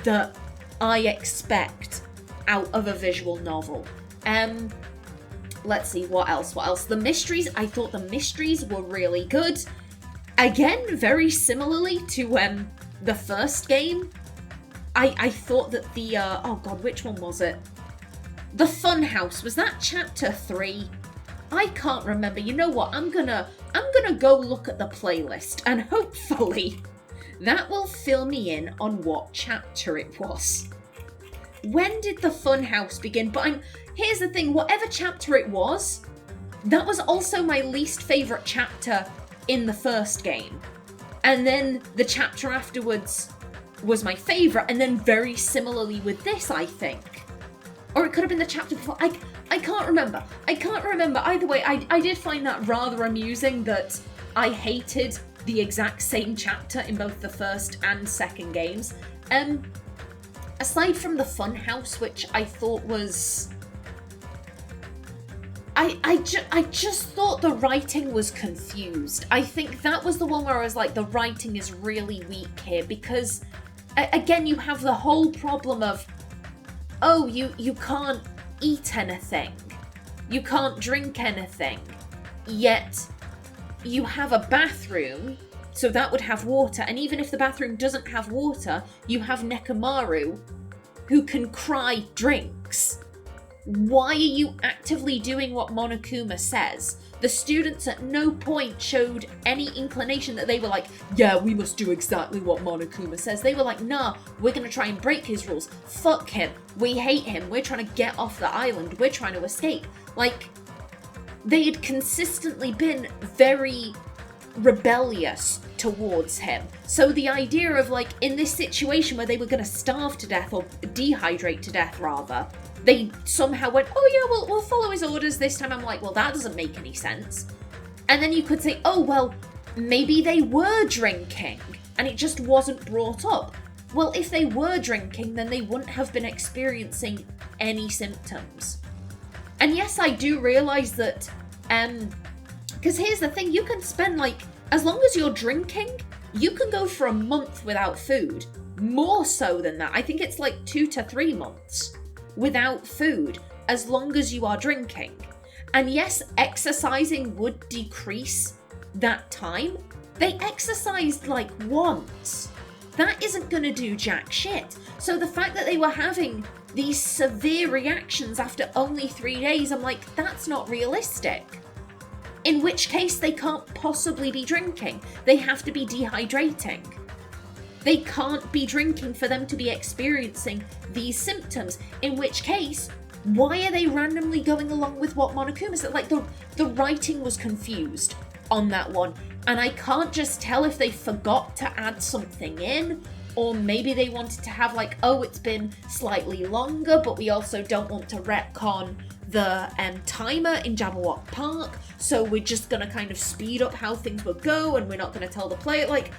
that I expect out of a visual novel. let's see, what else? The mysteries, I thought the mysteries were really good. Again, very similarly to the first game. I thought that the, oh god, which one was it? The Funhouse, was that chapter 3? I can't remember. You know what, I'm gonna go look at the playlist, and hopefully that will fill me in on what chapter it was. When did the Funhouse begin? But here's the thing, whatever chapter it was, that was also my least favourite chapter in the first game. And then the chapter afterwards was my favourite, and then very similarly with this, I think. Or it could have been the chapter before. I can't remember. Either way, I did find that rather amusing that I hated the exact same chapter in both the first and second games. Aside from the Funhouse, which I thought was... I just thought the writing was confused. I think that was the one where I was like, the writing is really weak here, because, again, you have the whole problem of, oh, you can't eat anything. You can't drink anything. Yet, you have a bathroom, so that would have water, and even if the bathroom doesn't have water, you have Nekomaru, who can cry drinks. Why are you actively doing what Monokuma says? The students at no point showed any inclination that they were like, yeah, we must do exactly what Monokuma says. They were like, nah, we're gonna try and break his rules. Fuck him. We hate him. We're trying to get off the island. We're trying to escape. Like, they had consistently been very rebellious towards him. So the idea of, like, in this situation where they were gonna starve to death, or dehydrate to death rather, they somehow went, oh yeah, we'll follow his orders this time. I'm like, well, that doesn't make any sense. And then you could say, oh, well, maybe they were drinking and it just wasn't brought up. Well, if they were drinking, then they wouldn't have been experiencing any symptoms. And yes, I do realise that, because here's the thing, you can spend, like, as long as you're drinking, you can go for a month without food. More so than that. I think it's like 2 to 3 months without food, as long as you are drinking. And yes, exercising would decrease that time. They exercised like once. That isn't gonna do jack shit. So the fact that they were having these severe reactions after only 3 days, I'm like, that's not realistic. In which case, they can't possibly be drinking. They have to be dehydrating. They can't be drinking for them to be experiencing these symptoms. In which case, why are they randomly going along with what Monokuma said? Like, the writing was confused on that one. And I can't just tell if they forgot to add something in, or maybe they wanted to have like, oh, it's been slightly longer, but we also don't want to retcon the timer in Jabberwock Park, so we're just gonna kind of speed up how things will go, and we're not gonna tell the player, like,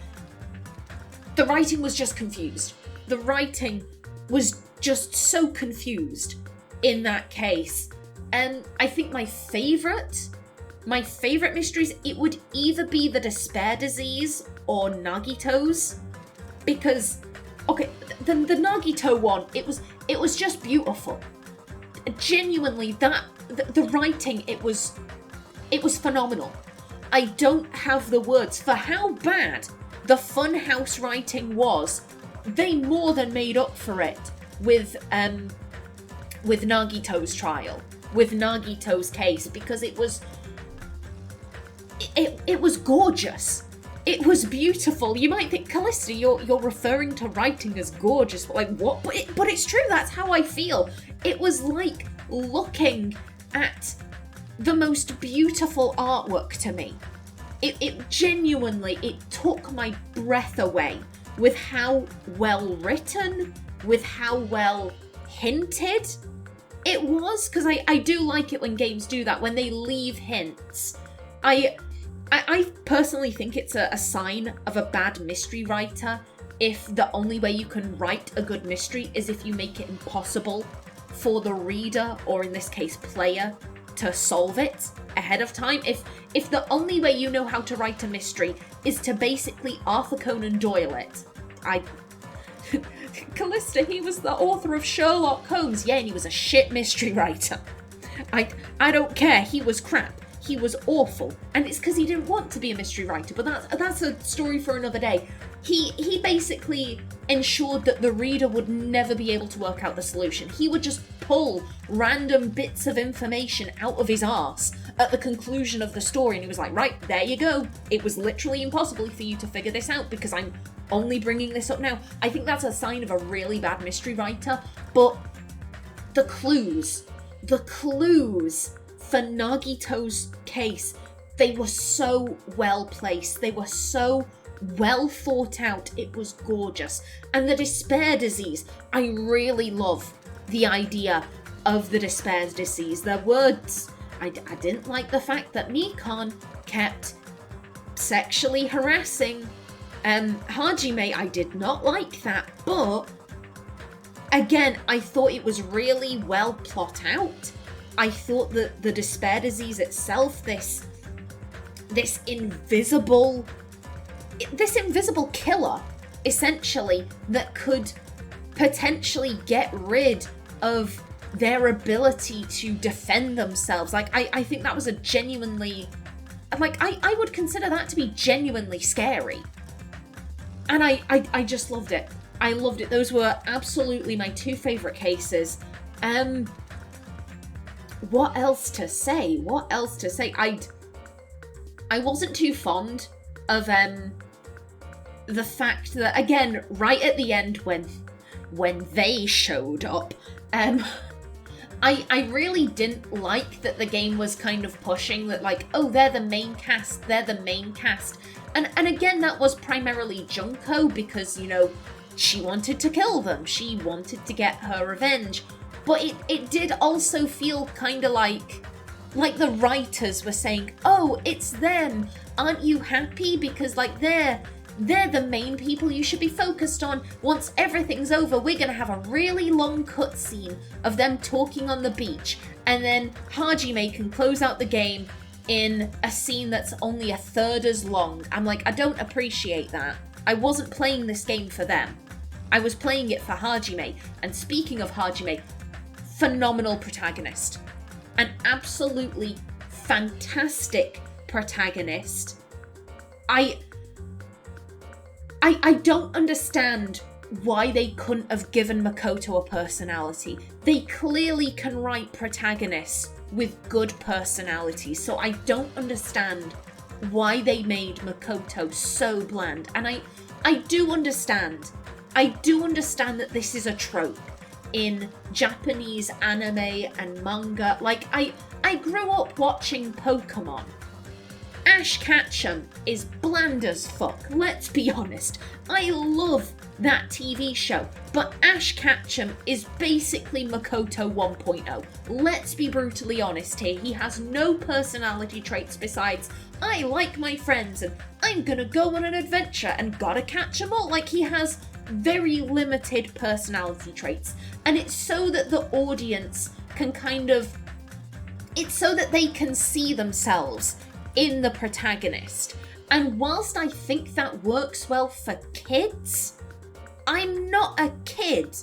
the writing was just confused. The writing was just so confused in that case. And I think my favourite mysteries, it would either be the despair disease or Nagito's. Because, okay, the Nagito one, it was just beautiful. Genuinely, the writing, it was phenomenal. I don't have the words for how bad the Funhouse writing was. They more than made up for it with Nagito's trial, with Nagito's case, because it was gorgeous. It was beautiful. You might think, Callista, you're referring to writing as gorgeous, but like what? But it's true. That's how I feel. It was like looking at the most beautiful artwork to me. It genuinely, it took my breath away with how well written, with how well hinted it was, because I do like it when games do that, when they leave hints. I personally think it's a sign of a bad mystery writer if the only way you can write a good mystery is if you make it impossible for the reader, or in this case player, to solve it ahead of time. If the only way you know how to write a mystery is to basically Arthur Conan Doyle it. Callista, he was the author of Sherlock Holmes. Yeah, and he was a shit mystery writer. I don't care. He was crap. He was awful. And it's because he didn't want to be a mystery writer, but that's a story for another day. He basically ensured that the reader would never be able to work out the solution. He would just pull random bits of information out of his arse at the conclusion of the story, and he was like, right, there you go. It was literally impossible for you to figure this out because I'm only bringing this up now. I think that's a sign of a really bad mystery writer, but the clues for Nagito's case, they were so well placed. They were so well thought out. It was gorgeous. And the despair disease, I really love the idea of the despair disease. Their words, I didn't like the fact that Mikan kept sexually harassing Hajime. I did not like that, but again, I thought it was really well plot out. I thought that the despair disease itself, this invisible killer, essentially, that could potentially get rid of their ability to defend themselves. Like, I think that was a genuinely, like, I would consider that to be genuinely scary. And I just loved it. I loved it. Those were absolutely my two favourite cases. What else to say? I wasn't too fond of the fact that, again, right at the end when they showed up, I really didn't like that the game was kind of pushing that, like, oh, they're the main cast. And again, that was primarily Junko because, you know, she wanted to kill them. She wanted to get her revenge. But it did also feel kind of like the writers were saying, oh, it's them. Aren't you happy? Because, like, they're the main people you should be focused on. Once everything's over, we're going to have a really long cutscene of them talking on the beach. And then Hajime can close out the game in a scene that's only a third as long. I'm like, I don't appreciate that. I wasn't playing this game for them. I was playing it for Hajime. And speaking of Hajime, phenomenal protagonist. An absolutely fantastic protagonist. I don't understand why they couldn't have given Makoto a personality. They clearly can write protagonists with good personalities, so I don't understand why they made Makoto so bland. And I do understand that this is a trope in Japanese anime and manga. Like, I grew up watching Pokemon. Ash Ketchum is bland as fuck, let's be honest. I love that TV show, but Ash Ketchum is basically Makoto 1.0. Let's be brutally honest here. He has no personality traits besides, I like my friends and I'm gonna go on an adventure and gotta catch them all. Like, he has very limited personality traits, and it's so that the audience can it's so that they can see themselves in the protagonist. And whilst I think that works well for kids, I'm not a kid.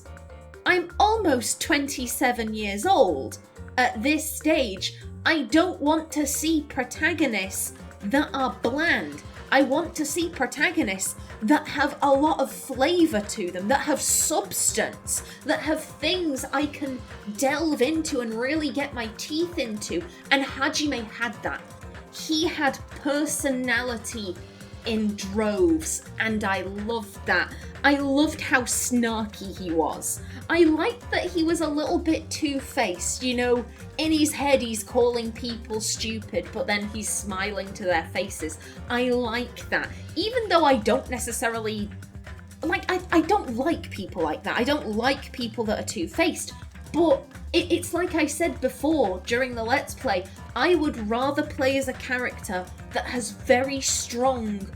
I'm almost 27 years old. At this stage, I don't want to see protagonists that are bland. I want to see protagonists that have a lot of flavour to them, that have substance, that have things I can delve into and really get my teeth into. And Hajime had that. He had personality in droves, and I loved that. I loved how snarky he was. I liked that he was a little bit two-faced, you know, in his head he's calling people stupid, but then he's smiling to their faces. I like that. Even though I don't necessarily, like, I don't like people like that. I don't like people that are two-faced, but it's like I said before during the Let's Play, I would rather play as a character that has very strong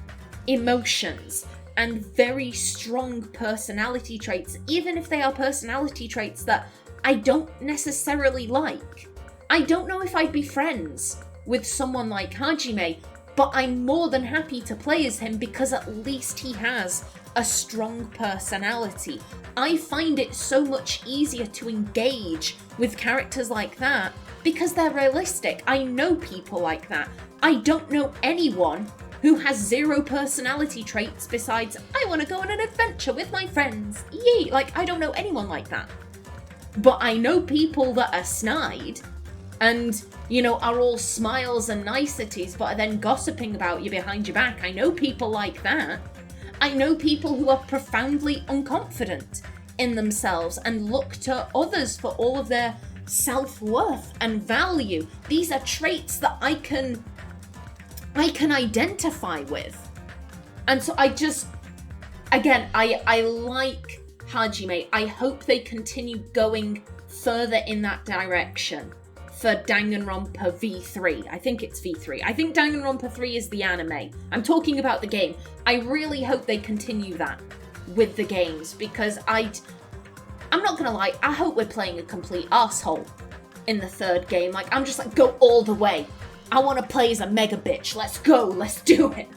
emotions and very strong personality traits, even if they are personality traits that I don't necessarily like. I don't know if I'd be friends with someone like Hajime, but I'm more than happy to play as him because at least he has a strong personality. I find it so much easier to engage with characters like that because they're realistic. I know people like that. I don't know anyone who has zero personality traits besides, I want to go on an adventure with my friends. Yay! Like, I don't know anyone like that. But I know people that are snide and, you know, are all smiles and niceties, but are then gossiping about you behind your back. I know people like that. I know people who are profoundly unconfident in themselves and look to others for all of their self-worth and value. These are traits that I can identify with. And so I just, again, I like Hajime. I hope they continue going further in that direction for Danganronpa V3. I think it's V3. I think Danganronpa 3 is the anime. I'm talking about the game. I really hope they continue that with the games because I'm not gonna lie, I hope we're playing a complete arsehole in the third game. Like, I'm just like, go all the way. I want to play as a mega bitch. Let's go. Let's do it.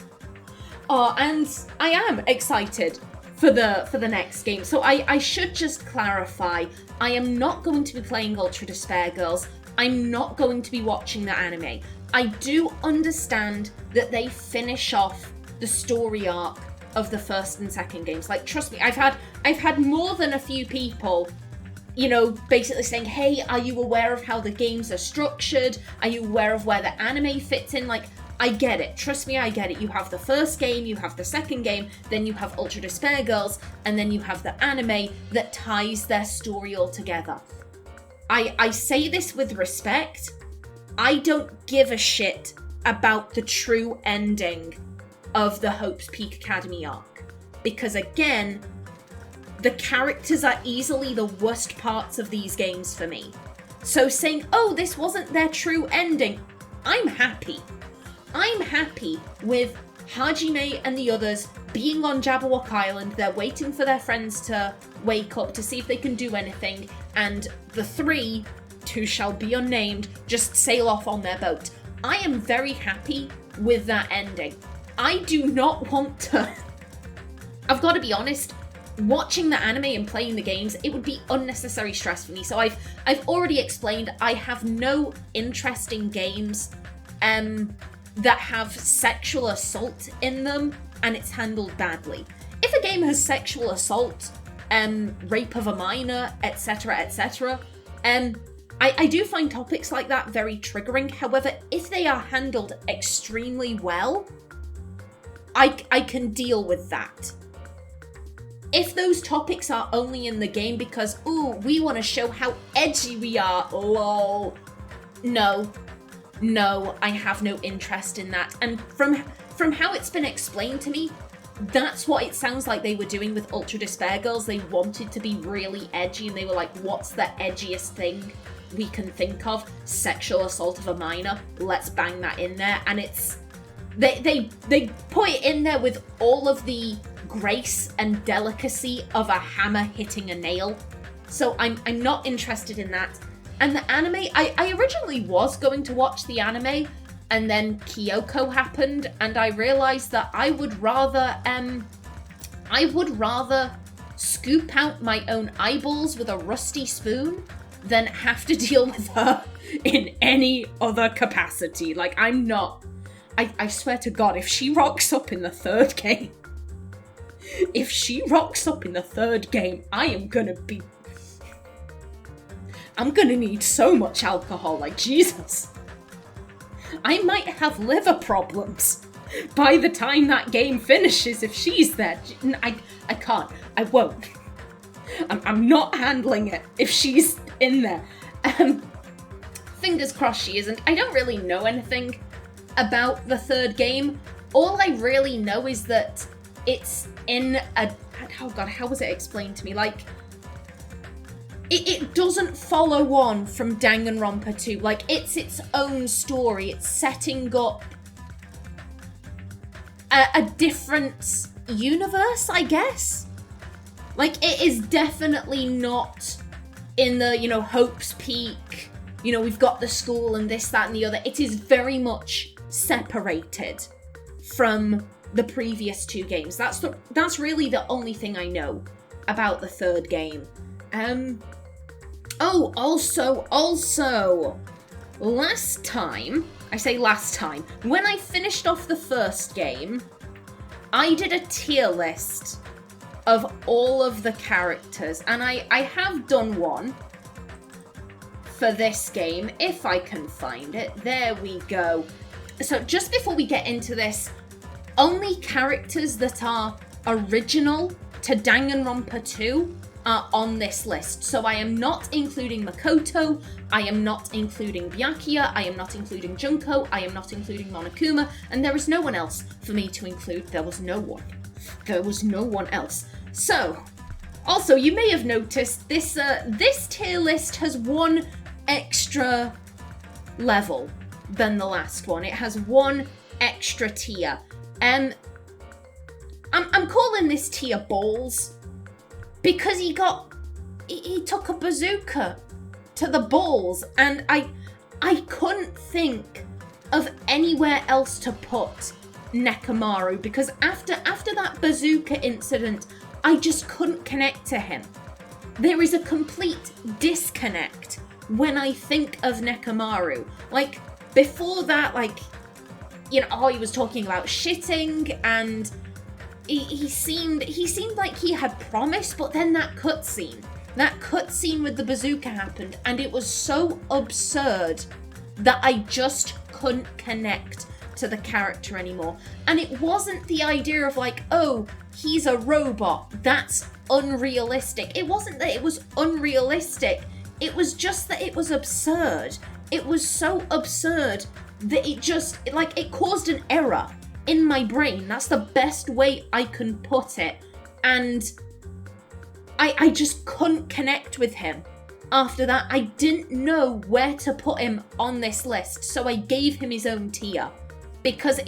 And I am excited for the next game. So I should just clarify, I am not going to be playing Ultra Despair Girls. I'm not going to be watching the anime. I do understand that they finish off the story arc of the first and second games. Like, trust me, I've had more than a few people, you know, basically saying, hey, are you aware of how the games are structured? Are you aware of where the anime fits in? Like, I get it. Trust me, I get it. You have the first game, you have the second game, then you have Ultra Despair Girls, and then you have the anime that ties their story all together. I say this with respect. I don't give a shit about the true ending of the Hope's Peak Academy arc. Because again, the characters are easily the worst parts of these games for me. So saying, oh, this wasn't their true ending, I'm happy. I'm happy with Hajime and the others being on Jabberwock Island. They're waiting for their friends to wake up to see if they can do anything. And the three, who shall be unnamed, just sail off on their boat. I am very happy with that ending. I do not want to... I've got to be honest, watching the anime and playing the games, it would be unnecessary stress for me. So I've already explained, I have no interest in games that have sexual assault in them and it's handled badly. If a game has sexual assault, rape of a minor, etc., etc., I do find topics like that very triggering. However, if they are handled extremely well, I can deal with that. If those topics are only in the game because, ooh, we want to show how edgy we are, lol. No, I have no interest in that. And from how it's been explained to me, that's what it sounds like they were doing with Ultra Despair Girls. They wanted to be really edgy and they were like, what's the edgiest thing we can think of? Sexual assault of a minor. Let's bang that in there. And it's... They put it in there with all of the grace and delicacy of a hammer hitting a nail. So I'm not interested in that. And the anime, I originally was going to watch the anime, and then Kyoko happened, and I realized that I would rather scoop out my own eyeballs with a rusty spoon than have to deal with her in any other capacity. Like, I'm not... I swear to God, if she rocks up in the third game, I am gonna be... I'm gonna need so much alcohol, like, Jesus. I might have liver problems by the time that game finishes if she's there. I can't. I won't. I'm not handling it if she's in there. Fingers crossed she isn't. I don't really know anything about the third game. All I really know is that it's in a... Oh God, how was it explained to me? Like, it doesn't follow on from Danganronpa 2. Like, it's its own story. It's setting up a different universe, I guess. Like, it is definitely not in the, you know, Hope's Peak, you know, we've got the school and this, that, and the other. It is very much separated from the previous two games. That's really the only thing I know about the third game. Oh, also, last time, when I finished off the first game, I did a tier list of all of the characters, and I have done one for this game, if I can find it. There we go. So just before we get into this, only characters that are original to Danganronpa 2 are on this list. So I am not including Makoto, I am not including Byakuya, I am not including Junko, I am not including Monokuma, and there is no one else for me to include. There was no one else. So, also, you may have noticed this tier list has one extra level than the last one. It has one extra tier. I'm calling this tier balls because he took a bazooka to the balls, and I couldn't think of anywhere else to put Nekomaru, because after that bazooka incident, I just couldn't connect to him. There is a complete disconnect when I think of Nekomaru. Like, before that, like, you know, he was talking about shitting, and he seemed like he had promise, but then that cutscene with the bazooka happened, and it was so absurd that I just couldn't connect to the character anymore. And it wasn't the idea of like, oh, he's a robot, that's unrealistic. It wasn't that it was unrealistic, it was just that it was absurd. It was so absurd that it caused an error in my brain. That's the best way I can put it. And I just couldn't connect with him. After that, I didn't know where to put him on this list, so I gave him his own tier. Because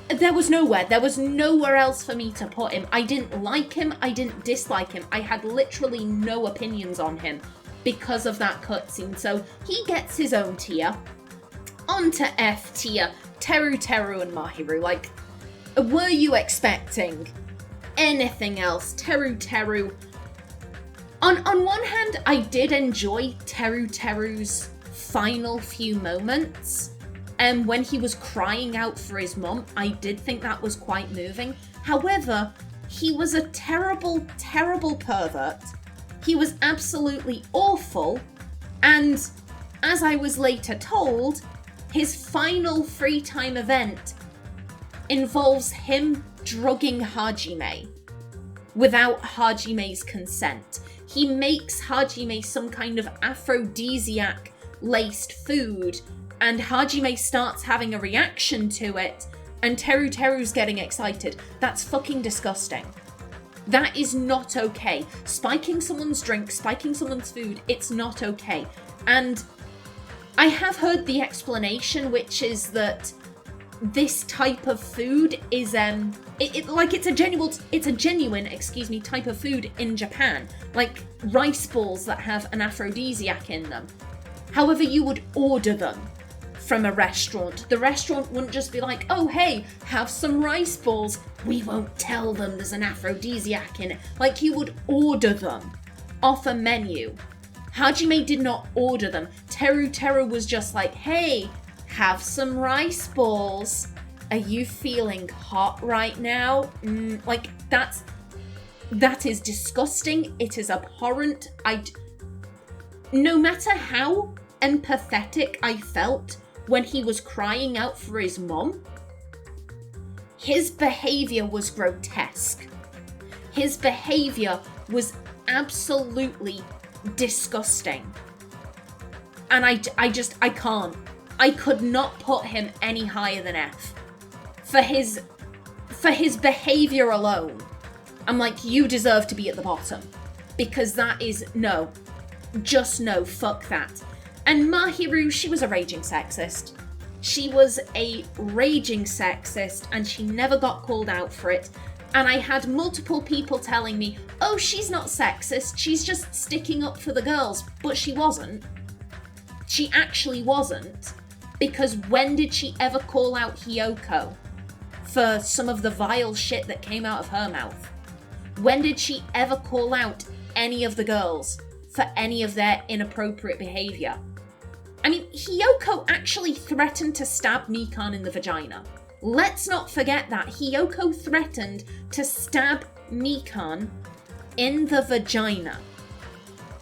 there was nowhere else for me to put him. I didn't like him, I didn't dislike him. I had literally no opinions on him because of that cutscene. So he gets his own tier. On to F tier, Teru and Mahiru. Like, were you expecting anything else? Teru. On one hand, I did enjoy Teru's final few moments. When he was crying out for his mum, I did think that was quite moving. However, he was a terrible, terrible pervert. He was absolutely awful. And as I was later told, his final free time event involves him drugging Hajime without Hajime's consent. He makes Hajime some kind of aphrodisiac-laced food, and Hajime starts having a reaction to it, and Teru's getting excited. That's fucking disgusting. That is not okay. Spiking someone's drink, spiking someone's food, it's not okay. And I have heard the explanation, which is that this type of food is it's a genuine type of food in Japan, like rice balls that have an aphrodisiac in them. However, you would order them from a restaurant. The restaurant wouldn't just be like, oh hey, have some rice balls. We won't tell them there's an aphrodisiac in it. Like, you would order them off a menu. Hajime did not order them. Teru was just like, hey, have some rice balls. Are you feeling hot right now? Like, that is disgusting. It is abhorrent. No matter how empathetic I felt when he was crying out for his mum, his behavior was grotesque. His behavior was absolutely disgusting. And I can't. I could not put him any higher than F. For his behavior alone, I'm like, you deserve to be at the bottom. Because that is, no. Just no, fuck that. And Mahiru, she was a raging sexist. She was a raging sexist, and she never got called out for it. And I had multiple people telling me, oh, she's not sexist, she's just sticking up for the girls. But she wasn't. She actually wasn't. Because when did she ever call out Hyoko? for some of the vile shit that came out of her mouth? When did she ever call out any of the girls for any of their inappropriate behavior? I mean, Hiyoko actually threatened to stab Mikan in the vagina. Let's not forget that. Hiyoko threatened to stab Mikan in the vagina.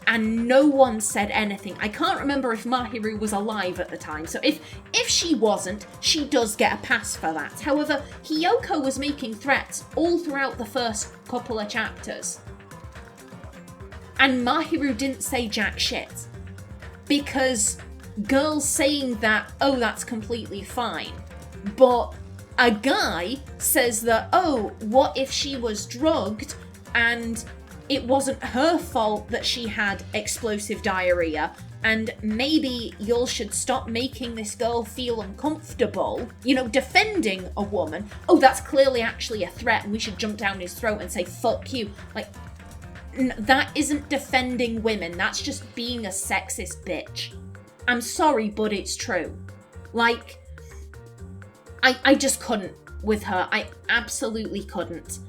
And no one said anything. I can't remember if Mahiru was alive at the time, so if she wasn't, she does get a pass for that. However, Hiyoko was making threats all throughout the first couple of chapters. And Mahiru didn't say jack shit. Because girls saying that, oh, that's completely fine. But a guy says that, oh, what if she was drugged and it wasn't her fault that she had explosive diarrhea, and maybe y'all should stop making this girl feel uncomfortable, you know, defending a woman. Oh, that's clearly actually a threat and we should jump down his throat and say, fuck you. Like, that isn't defending women, that's just being a sexist bitch. I'm sorry, but it's true. Like, I just couldn't with her. I absolutely couldn't.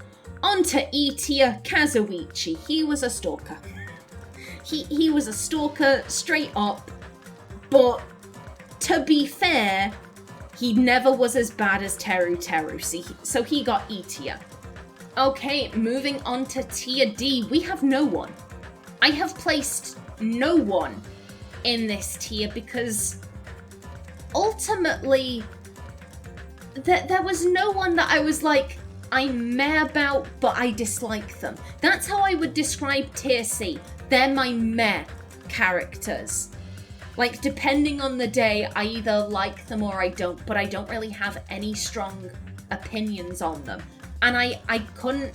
On to E-tier Kazuichi. He was a stalker. He was a stalker straight up, but to be fair, he never was as bad as Teru, so he got E-tier. Okay, moving on to tier D, we have no one. I have placed no one in this tier because ultimately there was no one that I was like, I'm meh about, but I dislike them. That's how I would describe tier C. They're my meh characters. Like, depending on the day, I either like them or I don't, but I don't really have any strong opinions on them. And I couldn't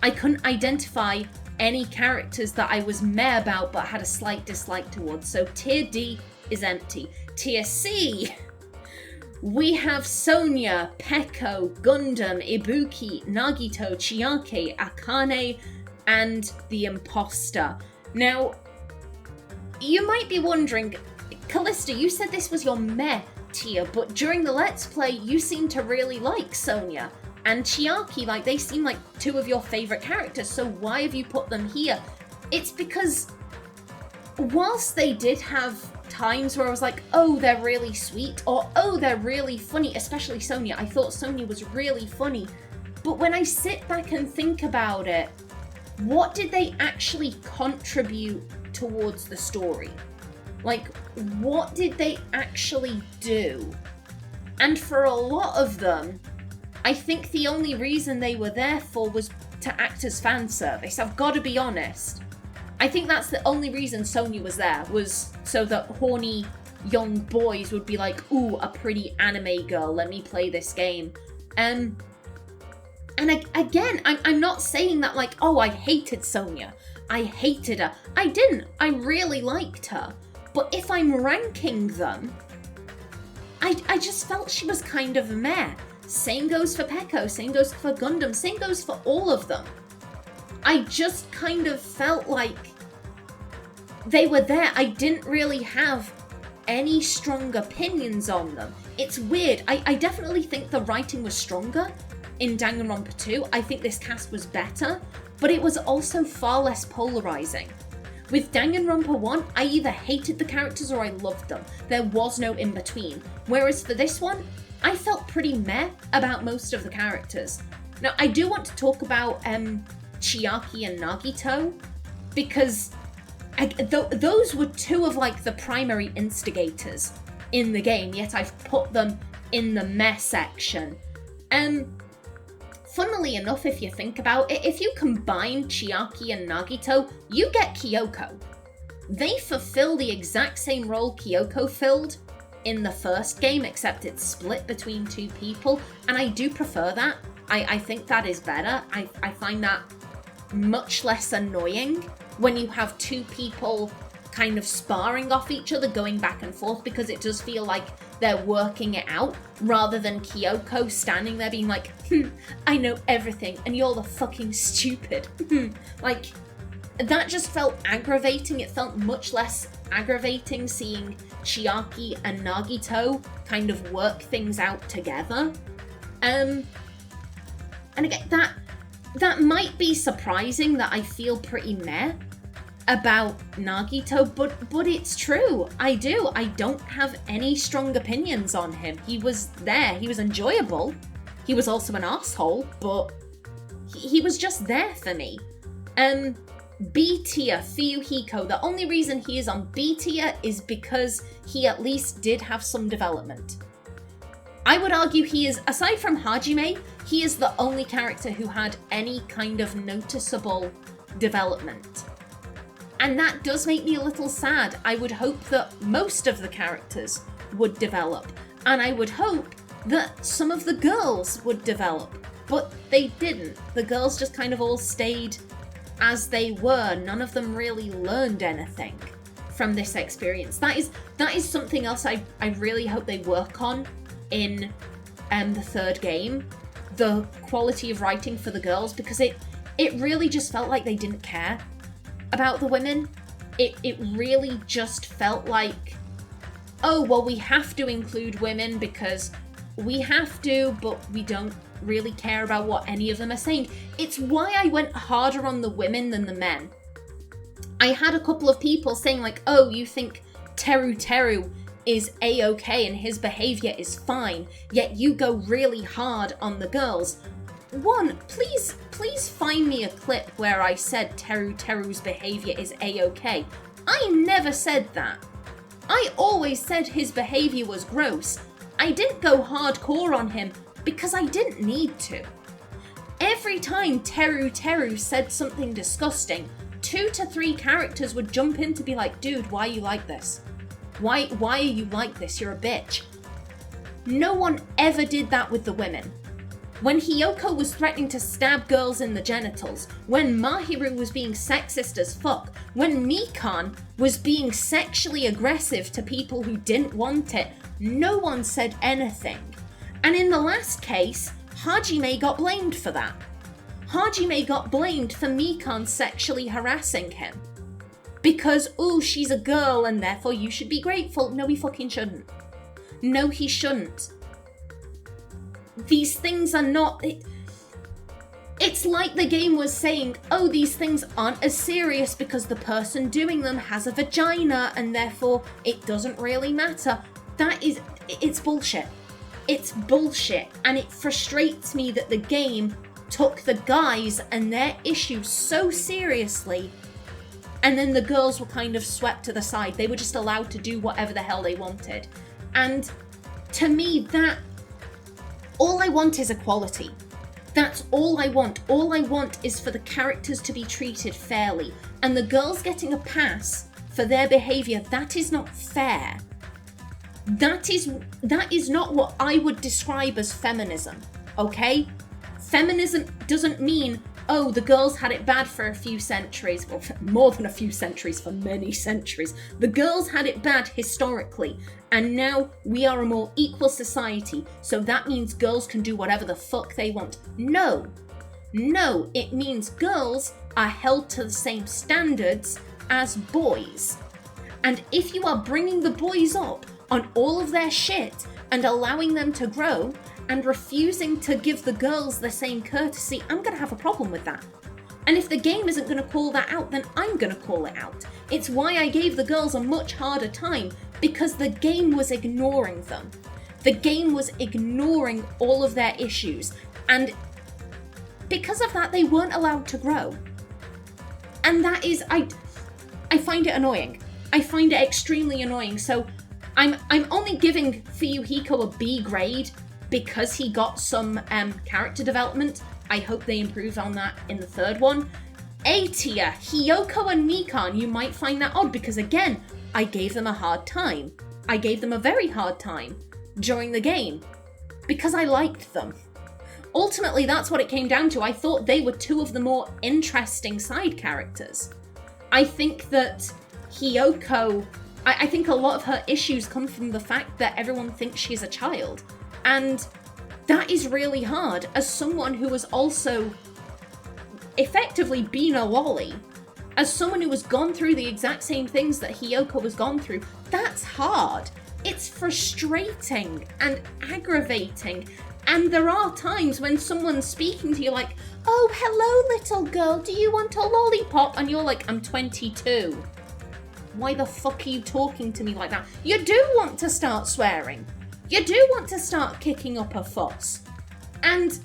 identify any characters that I was meh about but had a slight dislike towards. So tier D is empty. Tier C, we have Sonia, Peko, Gundam, Ibuki, Nagito, Chiaki, Akane, and the Imposter. Now, you might be wondering, Callista, you said this was your meh tier, but during the Let's Play, you seem to really like Sonia and Chiaki. Like, they seem like two of your favorite characters, so why have you put them here? It's because whilst they did have times where I was like, oh, they're really sweet, or oh, they're really funny, especially Sonia. I thought Sonia was really funny. But when I sit back and think about it, what did they actually contribute towards the story? Like, what did they actually do? And for a lot of them, I think the only reason they were there for was to act as fan service. I've got to be honest. I think that's the only reason Sonia was there, was so that horny young boys would be like, ooh, a pretty anime girl, let me play this game. And again, I'm not saying that like, oh, I hated Sonia. I hated her. I didn't. I really liked her. But if I'm ranking them, I just felt she was kind of meh. Same goes for Peko, same goes for Gundam, same goes for all of them. I just kind of felt like they were there. I didn't really have any strong opinions on them. It's weird. I definitely think the writing was stronger in Danganronpa 2. I think this cast was better, but it was also far less polarizing. With Danganronpa 1, I either hated the characters or I loved them. There was no in between. Whereas for this one, I felt pretty meh about most of the characters. Now, I do want to talk about Chiaki and Nagito, because those were two of like the primary instigators in the game, yet I've put them in the meh section. Funnily enough, if you think about it, if you combine Chiaki and Nagito, you get Kyoko. They fulfill the exact same role Kyoko filled in the first game, except it's split between two people, and I do prefer that. I think that is better. I find that much less annoying when you have two people kind of sparring off each other, going back and forth, because it does feel like they're working it out, rather than Kyoko standing there being like, I know everything, and you're the fucking stupid. Like, that just felt aggravating. It felt much less aggravating seeing Chiaki and Nagito kind of work things out together. And again, that might be surprising that I feel pretty meh about Nagito, but it's true. I do. I don't have any strong opinions on him. He was there. He was enjoyable. He was also an asshole, but he was just there for me. B tier, Fuyuhiko, the only reason he is on B tier is because he at least did have some development. I would argue he is, aside from Hajime, he is the only character who had any kind of noticeable development. And that does make me a little sad. I would hope that most of the characters would develop, and I would hope that some of the girls would develop, but they didn't. The girls just kind of all stayed as they were. None of them really learned anything from this experience. That is something else I really hope they work on in the third game, the quality of writing for the girls, because it really just felt like they didn't care about the women. It really just felt like, oh, well, we have to include women because we have to, but we don't really care about what any of them are saying. It's why I went harder on the women than the men. I had a couple of people saying like, oh, you think Teru is a-okay and his behavior is fine, yet you go really hard on the girls. One, please find me a clip where I said Teru's behavior is a-okay. I never said that. I always said his behavior was gross. I didn't go hardcore on him because I didn't need to. Every time Teru said something disgusting, 2 to 3 characters would jump in to be like, dude, why are you like this? Why are you like this? You're a bitch. No one ever did that with the women. When Hiyoko was threatening to stab girls in the genitals, when Mahiru was being sexist as fuck, when Mikan was being sexually aggressive to people who didn't want it, no one said anything. And in the last case, Hajime got blamed for that. Hajime got blamed for Mikan sexually harassing him. Because, ooh, she's a girl and therefore you should be grateful. No, he fucking shouldn't. No, he shouldn't. These things are not... It's like the game was saying, oh, these things aren't as serious because the person doing them has a vagina and therefore it doesn't really matter. It's bullshit. It's bullshit. And it frustrates me that the game took the guys and their issues so seriously, and then the girls were kind of swept to the side. They were just allowed to do whatever the hell they wanted. And to me, all I want is equality. That's all I want. All I want is for the characters to be treated fairly. And the girls getting a pass for their behavior, that is not fair. That is not what I would describe as feminism, okay? Feminism doesn't mean, oh, the girls had it bad for a few centuries, well, more than a few centuries, for many centuries. The girls had it bad historically, and now we are a more equal society, so that means girls can do whatever the fuck they want. No, it means girls are held to the same standards as boys. And if you are bringing the boys up on all of their shit and allowing them to grow and refusing to give the girls the same courtesy, I'm going to have a problem with that. And if the game isn't going to call that out, then I'm going to call it out. It's why I gave the girls a much harder time, because the game was ignoring them. The game was ignoring all of their issues, and because of that, they weren't allowed to grow. And that is, I find it annoying. I find it extremely annoying. So I'm only giving Fuyuhiko a B grade because he got some character development. I hope they improve on that in the third one. A tier, Hiyoko and Mikan, you might find that odd because again, I gave them a hard time. I gave them a very hard time during the game because I liked them. Ultimately, that's what it came down to. I thought they were 2 of the more interesting side characters. I think that Hiyoko, I think a lot of her issues come from the fact that everyone thinks she's a child. And that is really hard as someone who has also effectively been a lolly. As someone who has gone through the exact same things that Hiyoko has gone through, that's hard. It's frustrating and aggravating. And there are times when someone's speaking to you like, oh, hello, little girl, do you want a lollipop? And you're like, I'm 22. Why the fuck are you talking to me like that? You do want to start swearing. You do want to start kicking up a fuss. And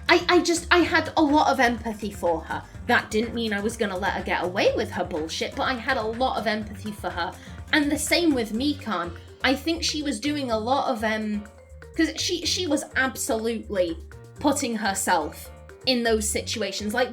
I had a lot of empathy for her. That didn't mean I was going to let her get away with her bullshit, but I had a lot of empathy for her. And the same with Mikan. I think she was doing a lot of, because she was absolutely putting herself in those situations. Like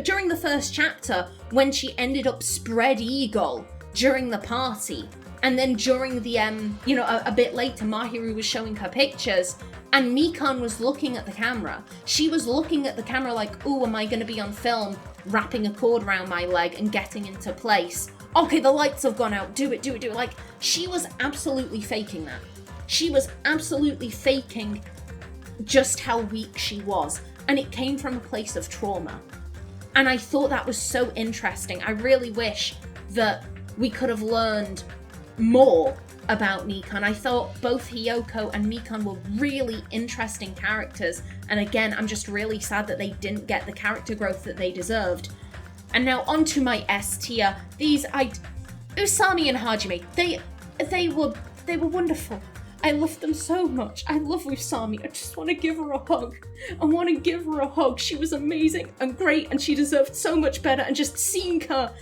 during the first chapter, when she ended up spread eagle during the party, and then during the, a bit later, Mahiru was showing her pictures, and Mikan was looking at the camera. She was looking at the camera like, ooh, am I going to be on film, wrapping a cord around my leg and getting into place? Okay, the lights have gone out, do it. Like, she was absolutely faking that. She was absolutely faking just how weak she was. And it came from a place of trauma. And I thought that was so interesting. I really wish that we could have learned more about Mikan. I thought both Hiyoko and Mikan were really interesting characters. And again, I'm just really sad that they didn't get the character growth that they deserved. And now onto my S tier. Usami and Hajime, they were wonderful. I love them so much. I love Usami. I just want to give her a hug. I want to give her a hug. She was amazing and great, and she deserved so much better. And just seeing her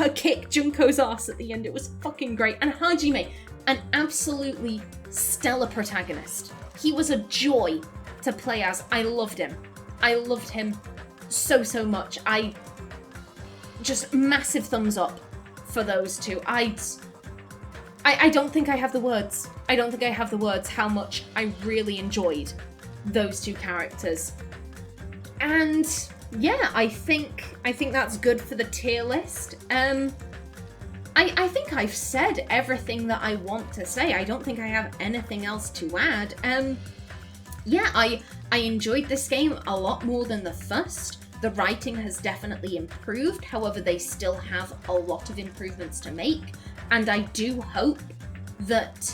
kick Junko's ass at the end, it was fucking great. And Hajime, an absolutely stellar protagonist. He was a joy to play as. I loved him. I loved him so much. Just massive thumbs up for those two. I don't think I have the words. I don't think I have the words how much I really enjoyed those two characters. And yeah, I think that's good for the tier list. I think I've said everything that I want to say. I don't think I have anything else to add. Yeah, I enjoyed this game a lot more than the first. The writing has definitely improved. However, they still have a lot of improvements to make. And I do hope that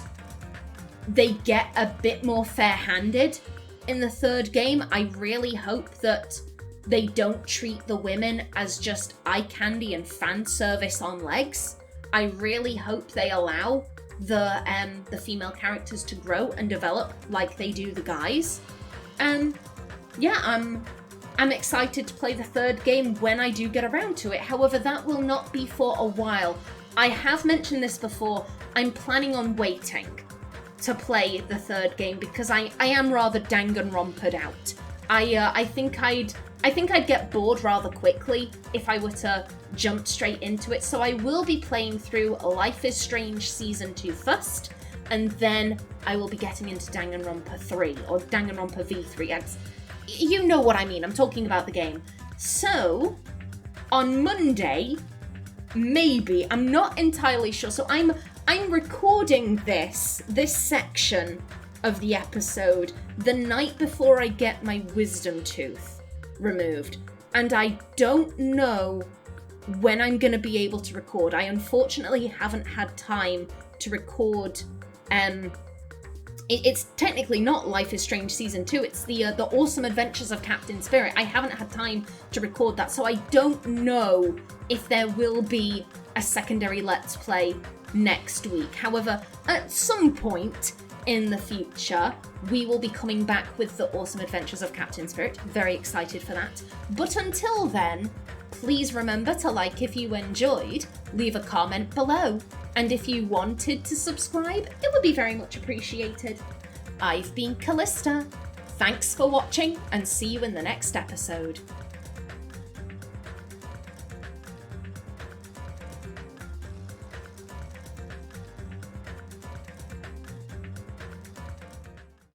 they get a bit more fair-handed in the third game. I really hope that they don't treat the women as just eye candy and fan service on legs. I really hope they allow the female characters to grow and develop like they do the guys. Yeah, I'm excited to play the third game when I do get around to it. However, that will not be for a while. I have mentioned this before. I'm planning on waiting to play the third game because I am rather Danganronpa'd out. I think I'd get bored rather quickly if I were to jump straight into it. So I will be playing through Life is Strange Season 2 first, and then I will be getting into Danganronpa 3 or Danganronpa V3. You know what I mean. I'm talking about the game. So on Monday, maybe, I'm not entirely sure. So I'm recording this section of the episode the night before I get my wisdom tooth removed. And I don't know when I'm going to be able to record. I unfortunately haven't had time to record. It's technically not Life is Strange Season 2, it's the Awesome Adventures of Captain Spirit. I haven't had time to record that, so I don't know if there will be a secondary Let's Play next week. However, at some point in the future, we will be coming back with the Awesome Adventures of Captain Spirit. Very excited for that. But until then, please remember to like if you enjoyed, leave a comment below. And if you wanted to subscribe, it would be very much appreciated. I've been Callista. Thanks for watching, and see you in the next episode.